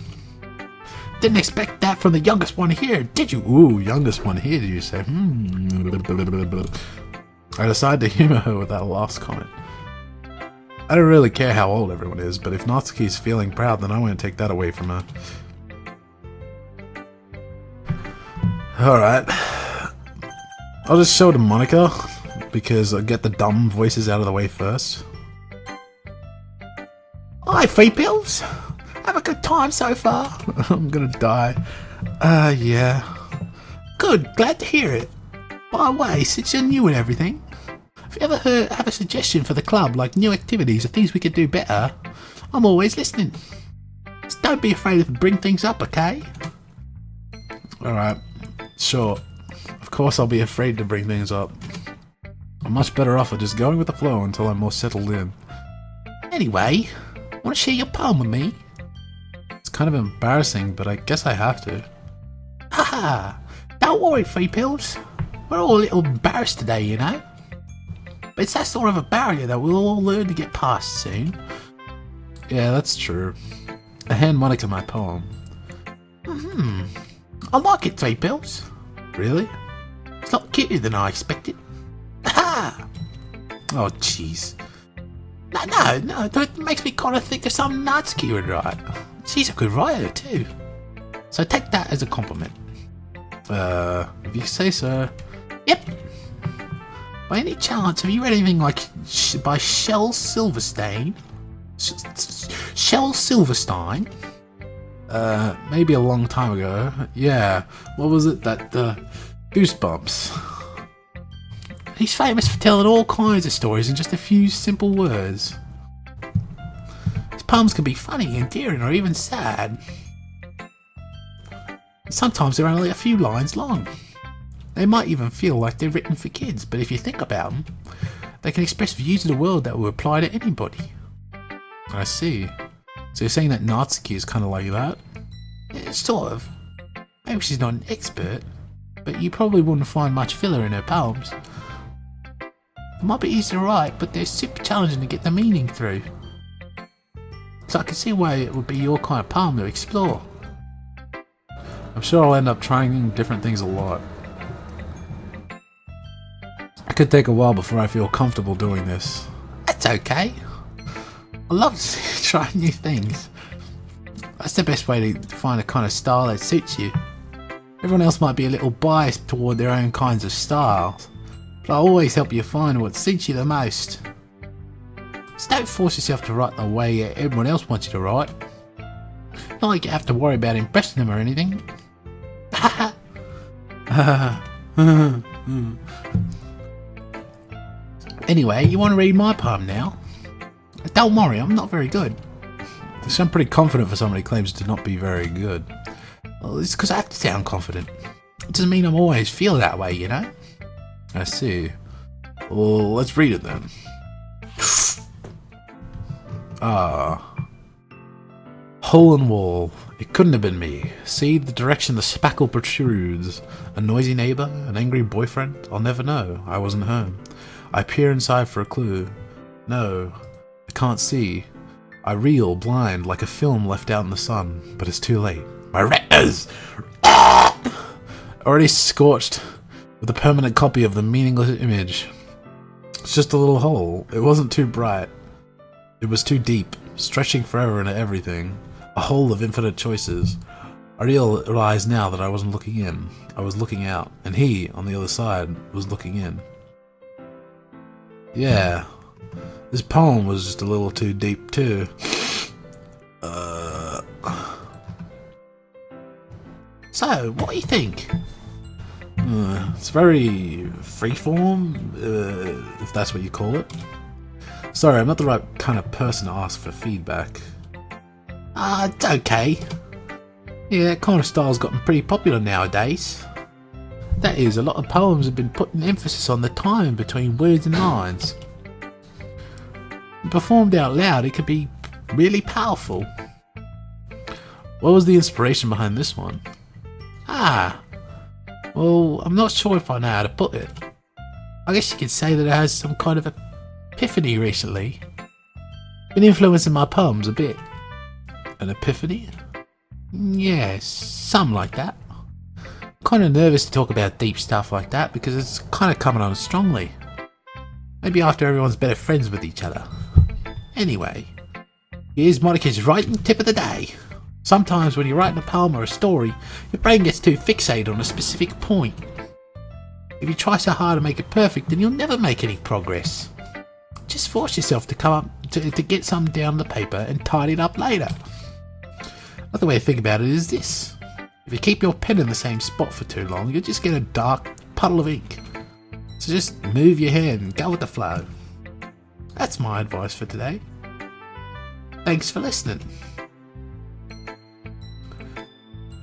Didn't expect that from the youngest one here, did you? Ooh, youngest one here, did you say? I decided to humor her with that last comment. I don't really care how old everyone is, but if Natsuki's feeling proud, then I won't take that away from her. Alright. I'll just show it to Monica, because I'll get the dumb voices out of the way first. Hi, Free Pills. Have a good time so far. I'm gonna die. Yeah. Good, glad to hear it. By the way, since you're new and everything, if you ever have a suggestion for the club, like new activities or things we could do better, I'm always listening. Just don't be afraid to bring things up, okay? Alright, sure. Of course I'll be afraid to bring things up. I'm much better off at just going with the flow until I'm more settled in. Anyway, want to share your poem with me? It's kind of embarrassing, but I guess I have to. Haha! Don't worry, Free Pills. We're all a little embarrassed today, you know? But it's that sort of a barrier that we'll all learn to get past soon. Yeah, that's true. I hand Monica my poem. I like it, Free Pills. Really? It's a lot cuter than I expected. Ha! Oh, jeez. No, it makes me kind of think of something Natsuki would write. She's a good writer too. So take that as a compliment. If you say so. Yep. By any chance, have you read anything like by Shel Silverstein? Shel Silverstein? Maybe a long time ago. Yeah. What was it? That, Goosebumps. He's famous for telling all kinds of stories in just a few simple words. His poems can be funny, endearing, or even sad. Sometimes they're only a few lines long. They might even feel like they're written for kids, but if you think about them, they can express views of the world that will apply to anybody. I see. So you're saying that Natsuki is kind of like that? Yeah, sort of. Maybe she's not an expert, but you probably wouldn't find much filler in her poems. It might be easy to write, but they're super challenging to get the meaning through. So I can see why it would be your kind of poem to explore. I'm sure I'll end up trying different things a lot. It could take a while before I feel comfortable doing this. That's okay. I love to see you try new things. That's the best way to find a kind of style that suits you. Everyone else might be a little biased toward their own kinds of styles, but I'll always help you find what suits you the most. So don't force yourself to write the way everyone else wants you to write. Not like you have to worry about impressing them or anything. Anyway, you want to read my poem now? Don't worry, I'm not very good. You sound pretty confident for somebody who claims to not be very good. Well, it's because I have to sound confident. It doesn't mean I'm always feel that way, you know? I see. Well, let's read it then. Hole in wall. It couldn't have been me. See the direction the spackle protrudes. A noisy neighbor? An angry boyfriend? I'll never know. I wasn't home. I peer inside for a clue. No, I can't see. I reel, blind, like a film left out in the sun, but it's too late. My retinas! Already scorched with a permanent copy of the meaningless image. It's just a little hole. It wasn't too bright. It was too deep, stretching forever into everything. A hole of infinite choices. I realize now that I wasn't looking in. I was looking out, and he, on the other side, was looking in. Yeah, this poem was just a little too deep too. So, what do you think? It's very freeform, if that's what you call it. Sorry, I'm not the right kind of person to ask for feedback. It's okay. Yeah, that kind of style's gotten pretty popular nowadays. That is, a lot of poems have been putting emphasis on the time between words and lines. Performed out loud, it could be really powerful. What was the inspiration behind this one? Well, I'm not sure if I know how to put it. I guess you could say that it has some kind of epiphany recently. Been influencing my poems a bit. An epiphany? Yes, something like that. Kind of nervous to talk about deep stuff like that because it's kind of coming on strongly. Maybe after everyone's better friends with each other. Anyway, here's Monica's writing tip of the day. Sometimes when you're writing a poem or a story, your brain gets too fixated on a specific point. If you try so hard to make it perfect, then you'll never make any progress. Just force yourself to come up to get something down the paper and tidy it up later. Another way to think about it is this. If you keep your pen in the same spot for too long, you'll just get a dark puddle of ink. So just move your hand and go with the flow. That's my advice for today. Thanks for listening.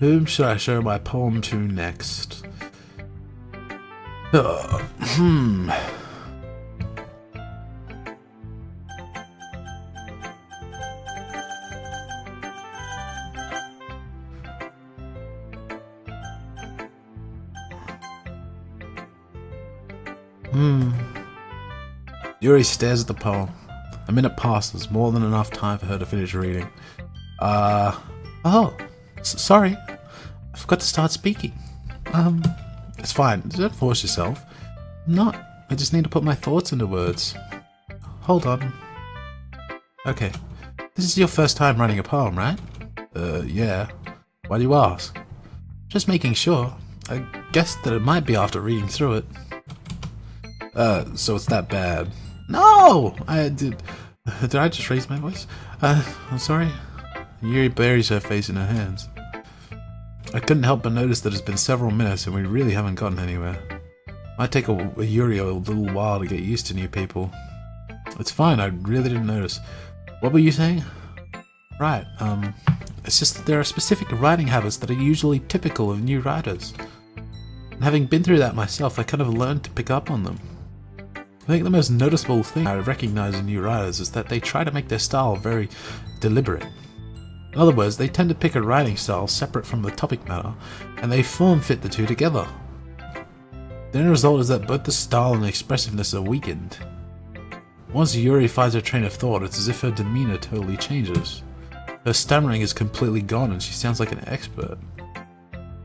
Whom should I show my poem to next? Yuri stares at the poem. A minute passes, more than enough time for her to finish reading. Sorry. I forgot to start speaking. It's fine. Don't force yourself. I'm not. I just need to put my thoughts into words. Hold on. Okay. This is your first time writing a poem, right? Yeah. Why do you ask? Just making sure. I guessed that it might be after reading through it. So it's that bad. No! Did I just raise my voice? I'm sorry. Yuri buries her face in her hands. I couldn't help but notice that it's been several minutes and we really haven't gotten anywhere. Might take a Yuri a little while to get used to new people. It's fine, I really didn't notice. What were you saying? Right, it's just that there are specific writing habits that are usually typical of new writers. And having been through that myself, I kind of learned to pick up on them. I think the most noticeable thing I recognize in new writers is that they try to make their style very deliberate. In other words, they tend to pick a writing style separate from the topic matter, and they form fit the two together. The end result is that both the style and the expressiveness are weakened. Once Yuri finds her train of thought, it's as if her demeanor totally changes. Her stammering is completely gone and she sounds like an expert.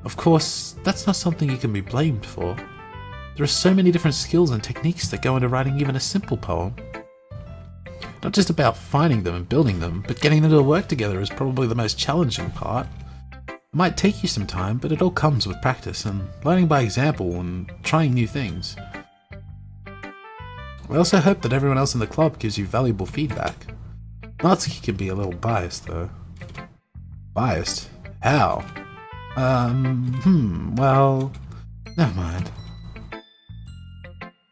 Of course, that's not something you can be blamed for. There are so many different skills and techniques that go into writing even a simple poem. Not just about finding them and building them, but getting them to work together is probably the most challenging part. It might take you some time, but it all comes with practice and learning by example and trying new things. I also hope that everyone else in the club gives you valuable feedback. Natsuki can be a little biased though. Biased? How? Well, never mind.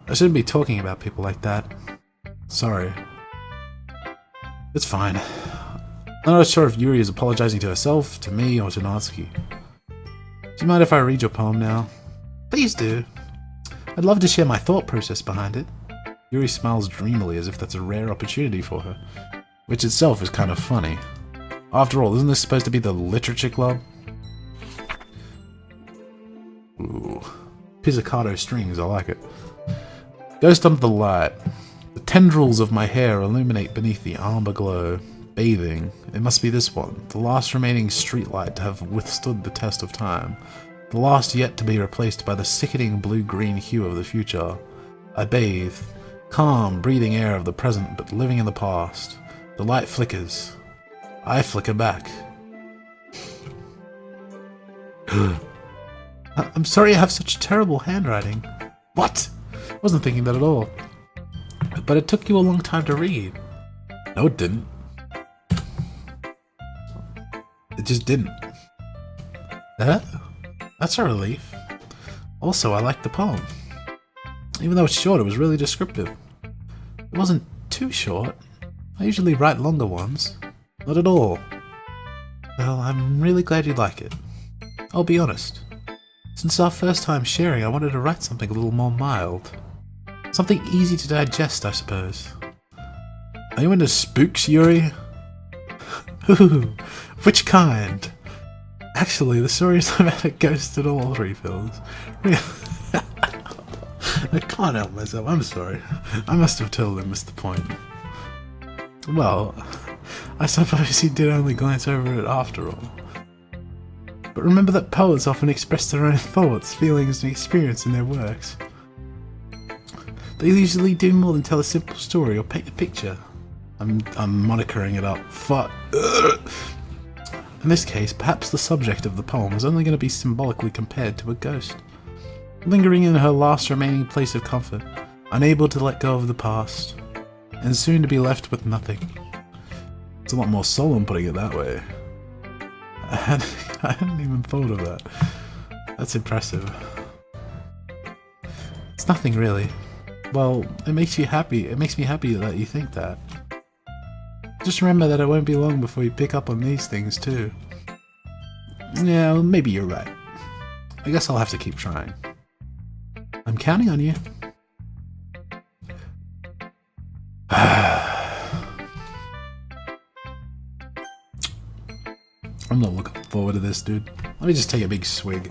I shouldn't be talking about people like that. Sorry. It's fine. I'm not sure if Yuri is apologizing to herself, to me, or to Natsuki. Do you mind if I read your poem now? Please do. I'd love to share my thought process behind it. Yuri smiles dreamily as if that's a rare opportunity for her, which itself is kind of funny. After all, isn't this supposed to be the literature club? Ooh. Pizzicato strings, I like it. Ghost under the light. The tendrils of my hair illuminate beneath the amber glow. Bathing. It must be this one, the last remaining streetlight to have withstood the test of time. The last yet to be replaced by the sickening blue-green hue of the future. I bathe. Calm, breathing air of the present, but living in the past. The light flickers. I flicker back. I'm sorry I have such terrible handwriting. What? I wasn't thinking that at all. But it took you a long time to read. No, it didn't. It just didn't. Huh? That's a relief. Also, I liked the poem. Even though it's short, it was really descriptive. It wasn't too short. I usually write longer ones. Not at all. Well, I'm really glad you like it. I'll be honest. Since our first time sharing, I wanted to write something a little more mild. Something easy to digest, I suppose. Are you into spooks, Yuri? Ooh, which kind? Actually, the story is about a ghost at all, refills. I can't help myself, I'm sorry. I must have totally missed the point. Well, I suppose he did only glance over it after all. But remember that poets often express their own thoughts, feelings, and experience in their works. They usually do more than tell a simple story or paint a picture. I'm monikering it up. Fuck. In this case, perhaps the subject of the poem is only going to be symbolically compared to a ghost, lingering in her last remaining place of comfort, unable to let go of the past, and soon to be left with nothing. It's a lot more solemn putting it that way. I hadn't even thought of that. That's impressive. It's nothing really. Well, it makes you happy. It makes me happy that you think that. Just remember that it won't be long before you pick up on these things too. Yeah, well, maybe you're right. I guess I'll have to keep trying. I'm counting on you. I'm not looking forward to this, dude. Let me just take a big swig.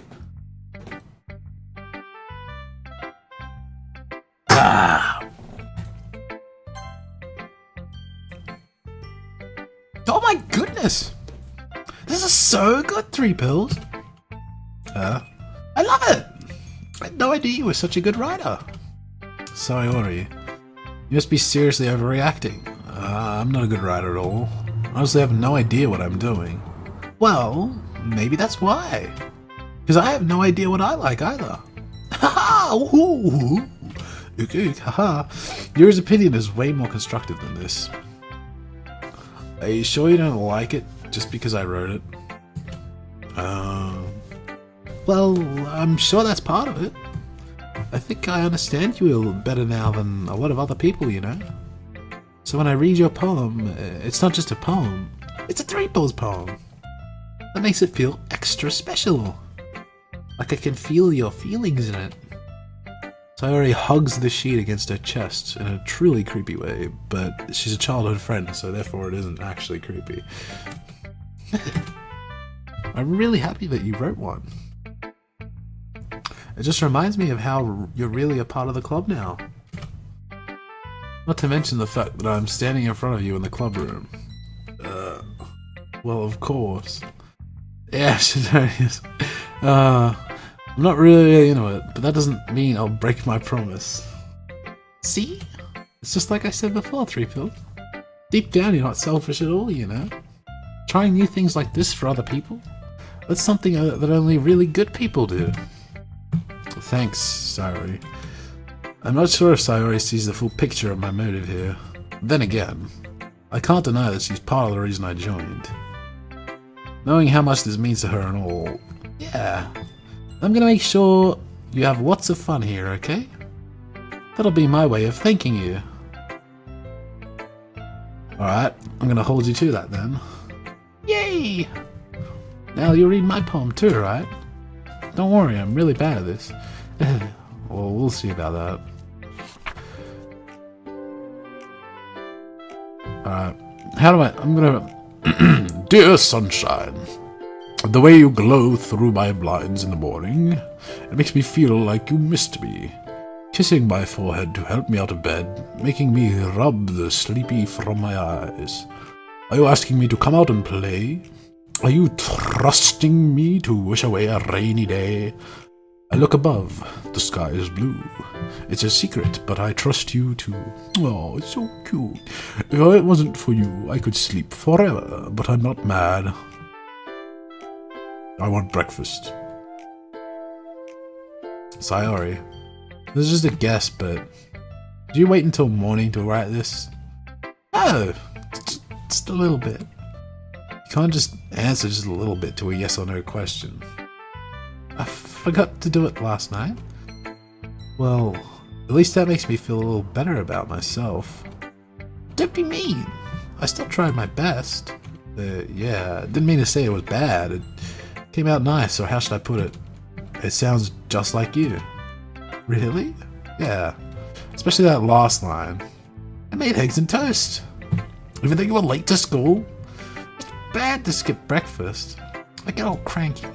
Oh my goodness! This is so good, Three Pills! I love it! I had no idea you were such a good writer. Sayori, you must be seriously overreacting. I'm not a good writer at all. I honestly have no idea what I'm doing. Well, maybe that's why. Because I have no idea what I like either. Ha ha! Haha! Yuri's opinion is way more constructive than this. Are you sure you don't like it just because I wrote it? Well, I'm sure that's part of it. I think I understand you a little better now than a lot of other people, you know? So when I read your poem, it's not just a poem, it's a Three Pills poem. That makes it feel extra special. Like I can feel your feelings in it. Sayori hugs the sheet against her chest in a truly creepy way, but she's a childhood friend, so therefore it isn't actually creepy. I'm really happy that you wrote one. It just reminds me of how you're really a part of the club now. Not to mention the fact that I'm standing in front of you in the club room. Well, of course. Yeah, I'm not really into it, but that doesn't mean I'll break my promise. See? It's just like I said before, Three Pill. Deep down, you're not selfish at all, you know? Trying new things like this for other people? That's something that only really good people do. Thanks, Sayori. I'm not sure if Sayori sees the full picture of my motive here. Then again, I can't deny that she's part of the reason I joined. Knowing how much this means to her and all, yeah, I'm gonna make sure you have lots of fun here, okay? That'll be my way of thanking you. Alright, I'm gonna hold you to that then. Yay! Now you read my poem too, right? Don't worry, I'm really bad at this. Well, we'll see about that. Alright, I'm gonna... Dear sunshine, the way you glow through my blinds in the morning, it makes me feel like you missed me. Kissing my forehead to help me out of bed, making me rub the sleepy from my eyes. Are you asking me to come out and play? Are you trusting me to wish away a rainy day? I look above. The sky is blue. It's a secret, but I trust you too. Oh, it's so cute. If it wasn't for you, I could sleep forever, but I'm not mad. I want breakfast. Sayori. This is just a guess, but... Did you wait until morning to write this? Oh, just a little bit. You can't just answer just a little bit to a yes or no question. forgot to do it last night. Well, at least that makes me feel a little better about myself. Don't be mean. I still tried my best. Yeah, didn't mean to say it was bad. It came out nice, or how should I put it? It sounds just like you. Really? Yeah, especially that last line. I made eggs and toast. Even though you were late to school. It's bad to skip breakfast. I get all cranky.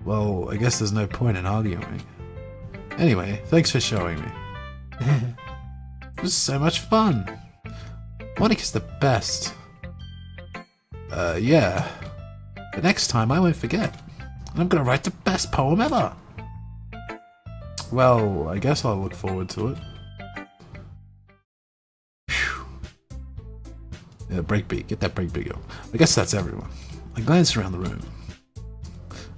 Well, I guess there's no point in arguing. Anyway, thanks for showing me. It was so much fun. Monica's the best. Yeah. But next time I won't forget. And I'm gonna write the best poem ever. Well, I guess I'll look forward to it. Whew. Yeah, breakbeat. Get that breakbeat going. I guess that's everyone. I glanced around the room.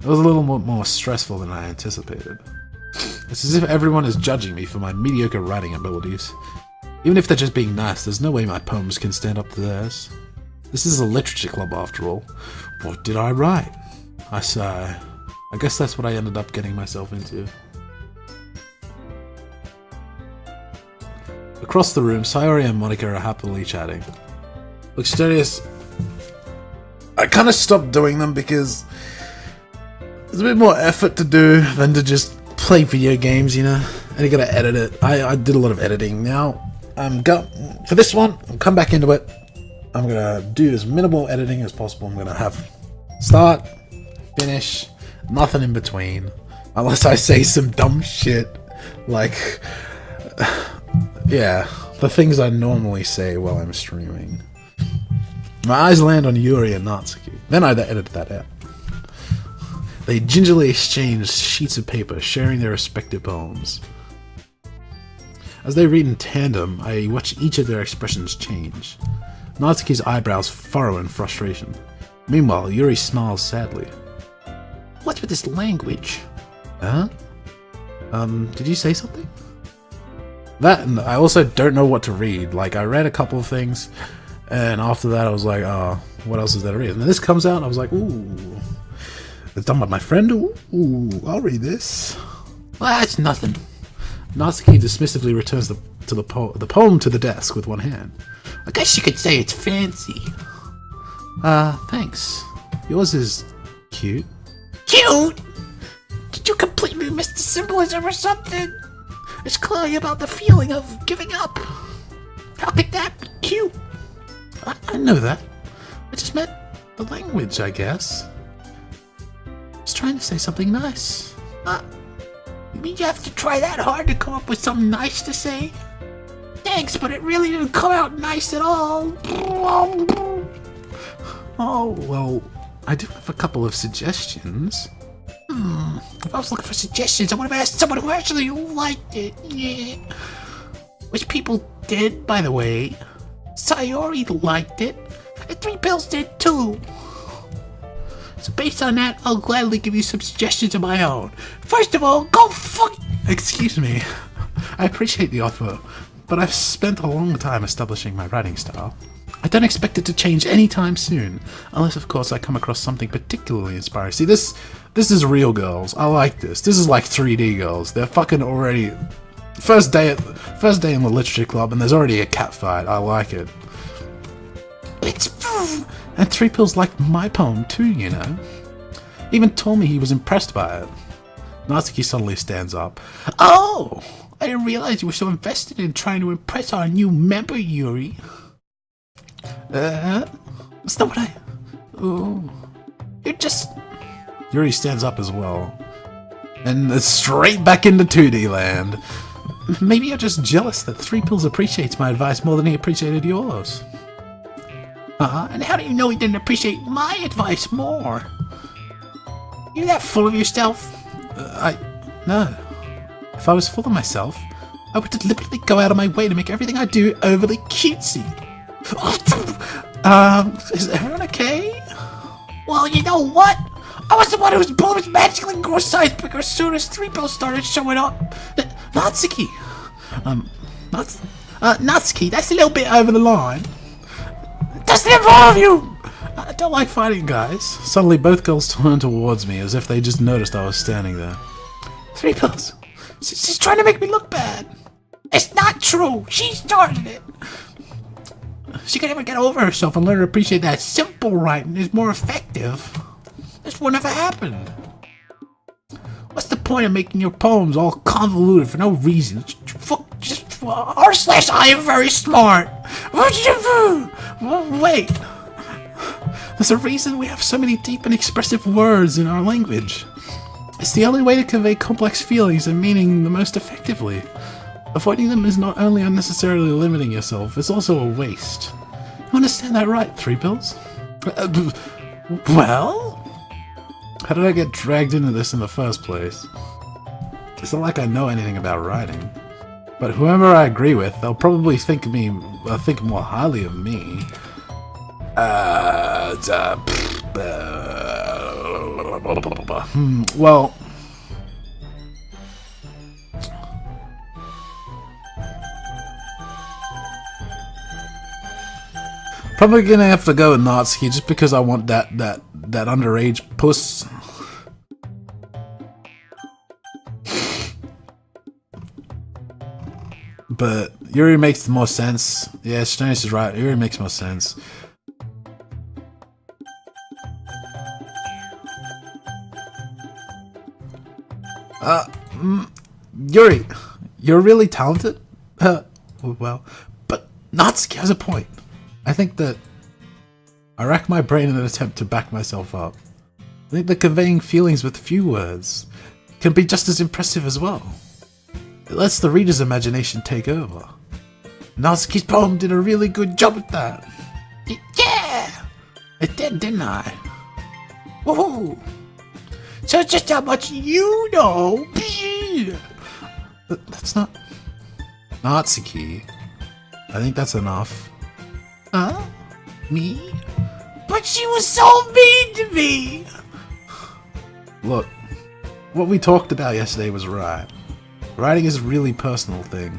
It was a little more stressful than I anticipated. It's as if everyone is judging me for my mediocre writing abilities. Even if they're just being nice, there's no way my poems can stand up to theirs. This is a literature club after all. What did I write? I sigh. I guess that's what I ended up getting myself into. Across the room, Sayori and Monica are happily chatting. Look, Studious, I kind of stopped doing them because there's a bit more effort to do than to just play video games, you know? And you gotta edit it. I did a lot of editing. Now, for this one, I'll come back into it. I'm gonna do as minimal editing as possible. I'm gonna have start, finish, nothing in between. Unless I say some dumb shit. Like, yeah, the things I normally say while I'm streaming. My eyes land on Yuri and Natsuki. Then I edit that out. They gingerly exchange sheets of paper, sharing their respective poems. As they read in tandem, I watch each of their expressions change. Natsuki's eyebrows furrow in frustration. Meanwhile, Yuri smiles sadly. What's with this language? Huh? Did you say something? That, and I also don't know what to read. Like, I read a couple of things, and after that I was like, oh, what else is there to read? And then this comes out, and I was like, ooh. It's done by my friend? Ooh, I'll read this. Well, that's nothing. Natsuki dismissively returns the poem to the desk with one hand. I guess you could say it's fancy. Thanks. Yours is cute. Cute? Did you completely miss the symbolism or something? It's clearly about the feeling of giving up. How could that be cute? I know that. I just meant the language, I guess. I was trying to say something nice. You mean you have to try that hard to come up with something nice to say? Thanks, but it really didn't come out nice at all. Oh, well, I do have a couple of suggestions. If I was looking for suggestions, I would have asked someone who actually liked it. Yeah. Which people did, by the way. Sayori liked it, and 3 Pills did too. So based on that, I'll gladly give you some suggestions of my own. First of all, go fuck... Excuse me. I appreciate the offer, but I've spent a long time establishing my writing style. I don't expect it to change anytime soon, unless of course I come across something particularly inspiring. See, this is real girls. I like this. This is like 3D girls. They're fucking already... First day in the literature club, and there's already a cat fight. I like it. And 3 Pills liked my poem too, you know. Even told me he was impressed by it. Natsuki suddenly stands up. Oh! I didn't realize you were so invested in trying to impress our new member, Yuri. That's not what I... Oh. You're just... Yuri stands up as well. And it's straight back into 2D land. Maybe you're just jealous that 3 Pills appreciates my advice more than he appreciated yours. And how do you know he didn't appreciate my advice more? You're that full of yourself? No. If I was full of myself, I would deliberately go out of my way to make everything I do overly cutesy. Is everyone okay? Well, you know what? I was the one whose balloons magically grew a size bigger as soon as 3 Pills started showing up. Natsuki! Natsuki, that's a little bit over the line. Doesn't involve you! I don't like fighting, guys. Suddenly, both girls turned towards me as if they just noticed I was standing there. Three pills. She's trying to make me look bad. It's not true. She started it. She could never get over herself and learn to appreciate that simple writing is more effective. This would never happen. What's the point of making your poems all convoluted for no reason? Just r/I am very smart. Wait. There's a reason we have so many deep and expressive words in our language. It's the only way to convey complex feelings and meaning the most effectively. Avoiding them is not only unnecessarily limiting yourself, it's also a waste. You understand that right, Three Pills? Well? How did I get dragged into this in the first place? It's not like I know anything about writing. But whoever I agree with, they'll probably think more highly of me. Well... Probably gonna have to go with Natsuki just because I want that underage puss. But Yuri makes more sense. Yeah, Strange is right. Yuri makes more sense. Yuri, you're really talented. Well, but Natsuki has a point. I think that I rack my brain in an attempt to back myself up. I think that conveying feelings with few words can be just as impressive as well. It lets the reader's imagination take over. Natsuki's poem did a really good job at that. Yeah! It did, didn't I? Woohoo! So just how much you know. That's not... Natsuki. I think that's enough. Huh? Me? But she was so mean to me! Look, what we talked about yesterday was right. Writing is a really personal thing,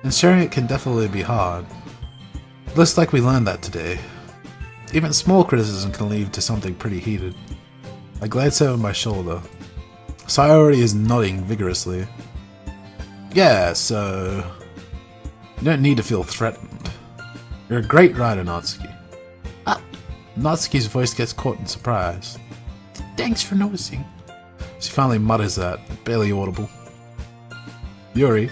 and sharing it can definitely be hard. It looks like we learned that today. Even small criticism can lead to something pretty heated. I glance over my shoulder. Sayori is nodding vigorously. Yeah, so... You don't need to feel threatened. You're a great writer, Natsuki. Natsuki's voice gets caught in surprise. Thanks for noticing. She finally mutters that, barely audible. Yuri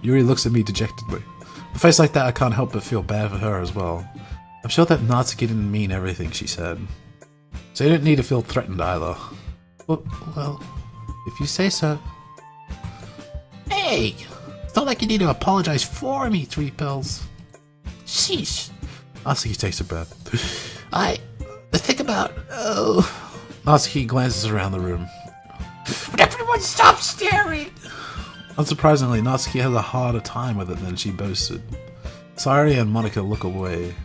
looks at me dejectedly. With a face like that, I can't help but feel bad for her as well. I'm sure that Natsuki didn't mean everything she said. So you don't need to feel threatened either. Well, if you say so. Hey! It's not like you need to apologize for me, Three Pills. Sheesh. Natsuki takes a breath. I think about... Natsuki glances around the room. But everyone stop staring! Unsurprisingly, Natsuki has a harder time with it than she boasted. Sayori and Monica look away.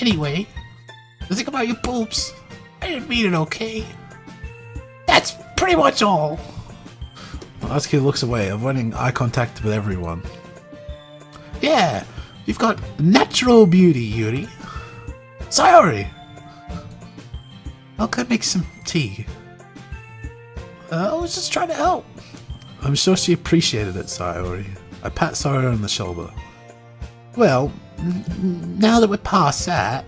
Anyway, the thing about your boobs, I didn't mean it, okay? That's pretty much all. Natsuki looks away, avoiding eye contact with everyone. Yeah, you've got natural beauty, Yuri. Sayori! I'll go make some tea. I was just trying to help. I'm sure she appreciated it, Sayori. I pat Sayori on the shoulder. Well, now that we're past that,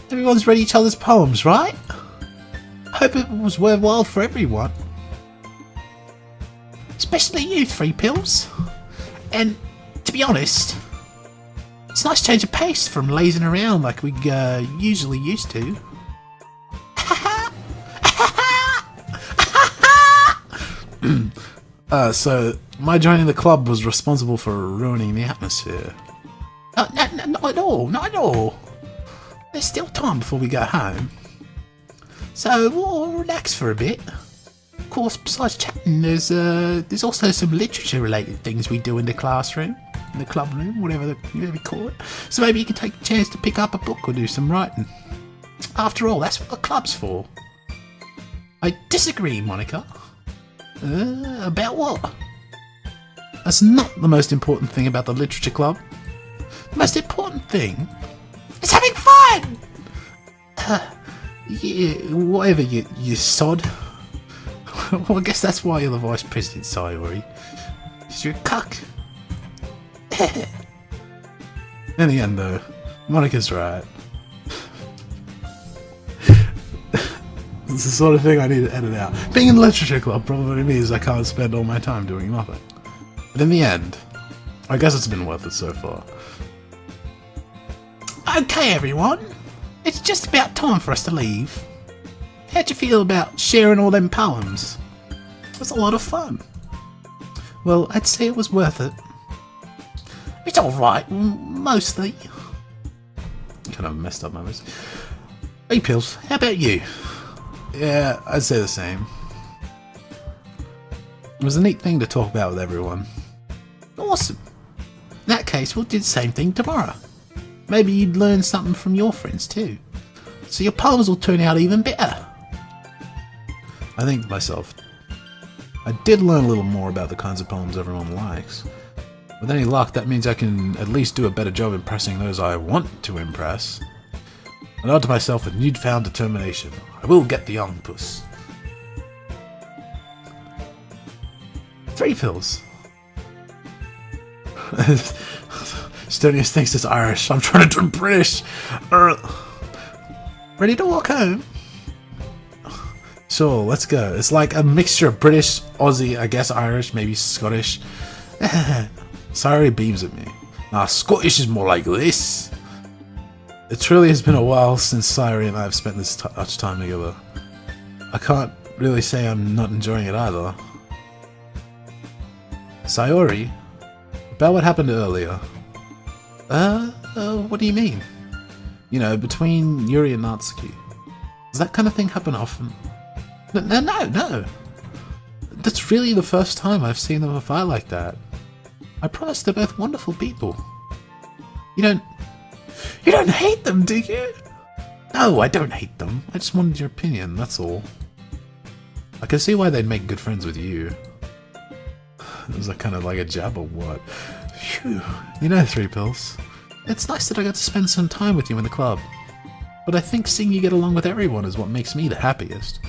everyone's read each other's poems, right? Hope it was worthwhile for everyone. Especially you, Three Pills. And, to be honest, it's a nice change of pace from lazing around like we usually used to. So my joining the club was responsible for ruining the atmosphere. Not at all, not at all. There's still time before we go home. So we'll relax for a bit. Of course, besides chatting, there's also some literature-related things we do in the classroom, in the club room, whatever you call it. So maybe you can take a chance to pick up a book or do some writing. After all, that's what the club's for. I disagree, Monica. About what? That's not the most important thing about the literature club. The most important thing is having fun! Yeah, whatever, you sod. Well, I guess that's why you're the vice president, Sayori. Because you're a cuck. In the end, though, Monica's right. It's the sort of thing I need to edit out. Being in the literature club probably means I can't spend all my time doing nothing. But in the end, I guess it's been worth it so far. Okay, everyone. It's just about time for us to leave. How'd you feel about sharing all them poems? It was a lot of fun. Well, I'd say it was worth it. It's alright, mostly. Kind of messed up moments. Hey, Pills, how about you? Yeah, I'd say the same. It was a neat thing to talk about with everyone. Awesome. In that case, we'll do the same thing tomorrow. Maybe you'd learn something from your friends too. So your poems will turn out even better. I think to myself, I did learn a little more about the kinds of poems everyone likes. With any luck, that means I can at least do a better job impressing those I want to impress. I nod to myself with newfound determination. I will get the young puss. 3 Pills. Stonius thinks it's Irish. I'm trying to do British. Ready to walk home? Sure, let's go. It's like a mixture of British, Aussie, I guess Irish, maybe Scottish. Sayori beams at me. Nah, Scottish is more like this. It truly has been a while since Sayori and I have spent this much time together. I can't really say I'm not enjoying it either. Sayori? About what happened earlier. What do you mean? You know, between Yuri and Natsuki. Does that kind of thing happen often? No. That's really the first time I've seen them fight like that. I promise they're both wonderful people. You don't hate them, do you? No, I don't hate them. I just wanted your opinion, that's all. I can see why they'd make good friends with you. It was kind of like a jab or what? Phew. You know, 3 Pills. It's nice that I got to spend some time with you in the club. But I think seeing you get along with everyone is what makes me the happiest.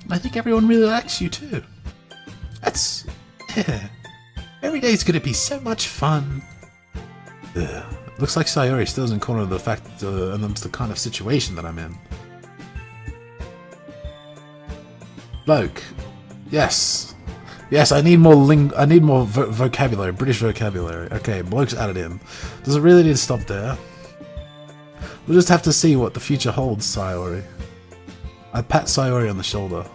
And I think everyone really likes you too. That's... yeah. Every day's gonna be so much fun. Ugh. Looks like Sayori still doesn't corner the fact that that's the kind of situation that I'm in. Bloke. Yes. Yes, I need more vocabulary, British vocabulary. Okay, bloke's added in. Does it really need to stop there? We'll just have to see what the future holds, Sayori. I pat Sayori on the shoulder.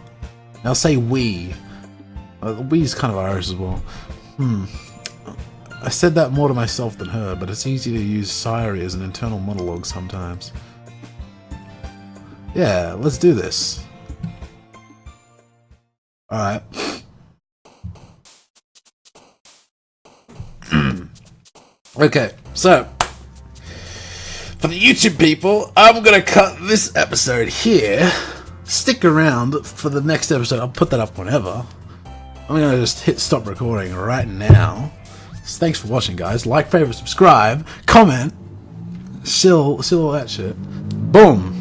Now say we. We's kind of Irish as well. I said that more to myself than her, but it's easy to use Sayori as an internal monologue sometimes. Yeah, let's do this. Alright. Okay, so for the YouTube people, I'm gonna cut this episode here. Stick around for the next episode. I'll put that up whenever. I'm gonna just hit stop recording right now. So thanks for watching, guys. Like, favorite, subscribe, comment, shill all that shit. Boom.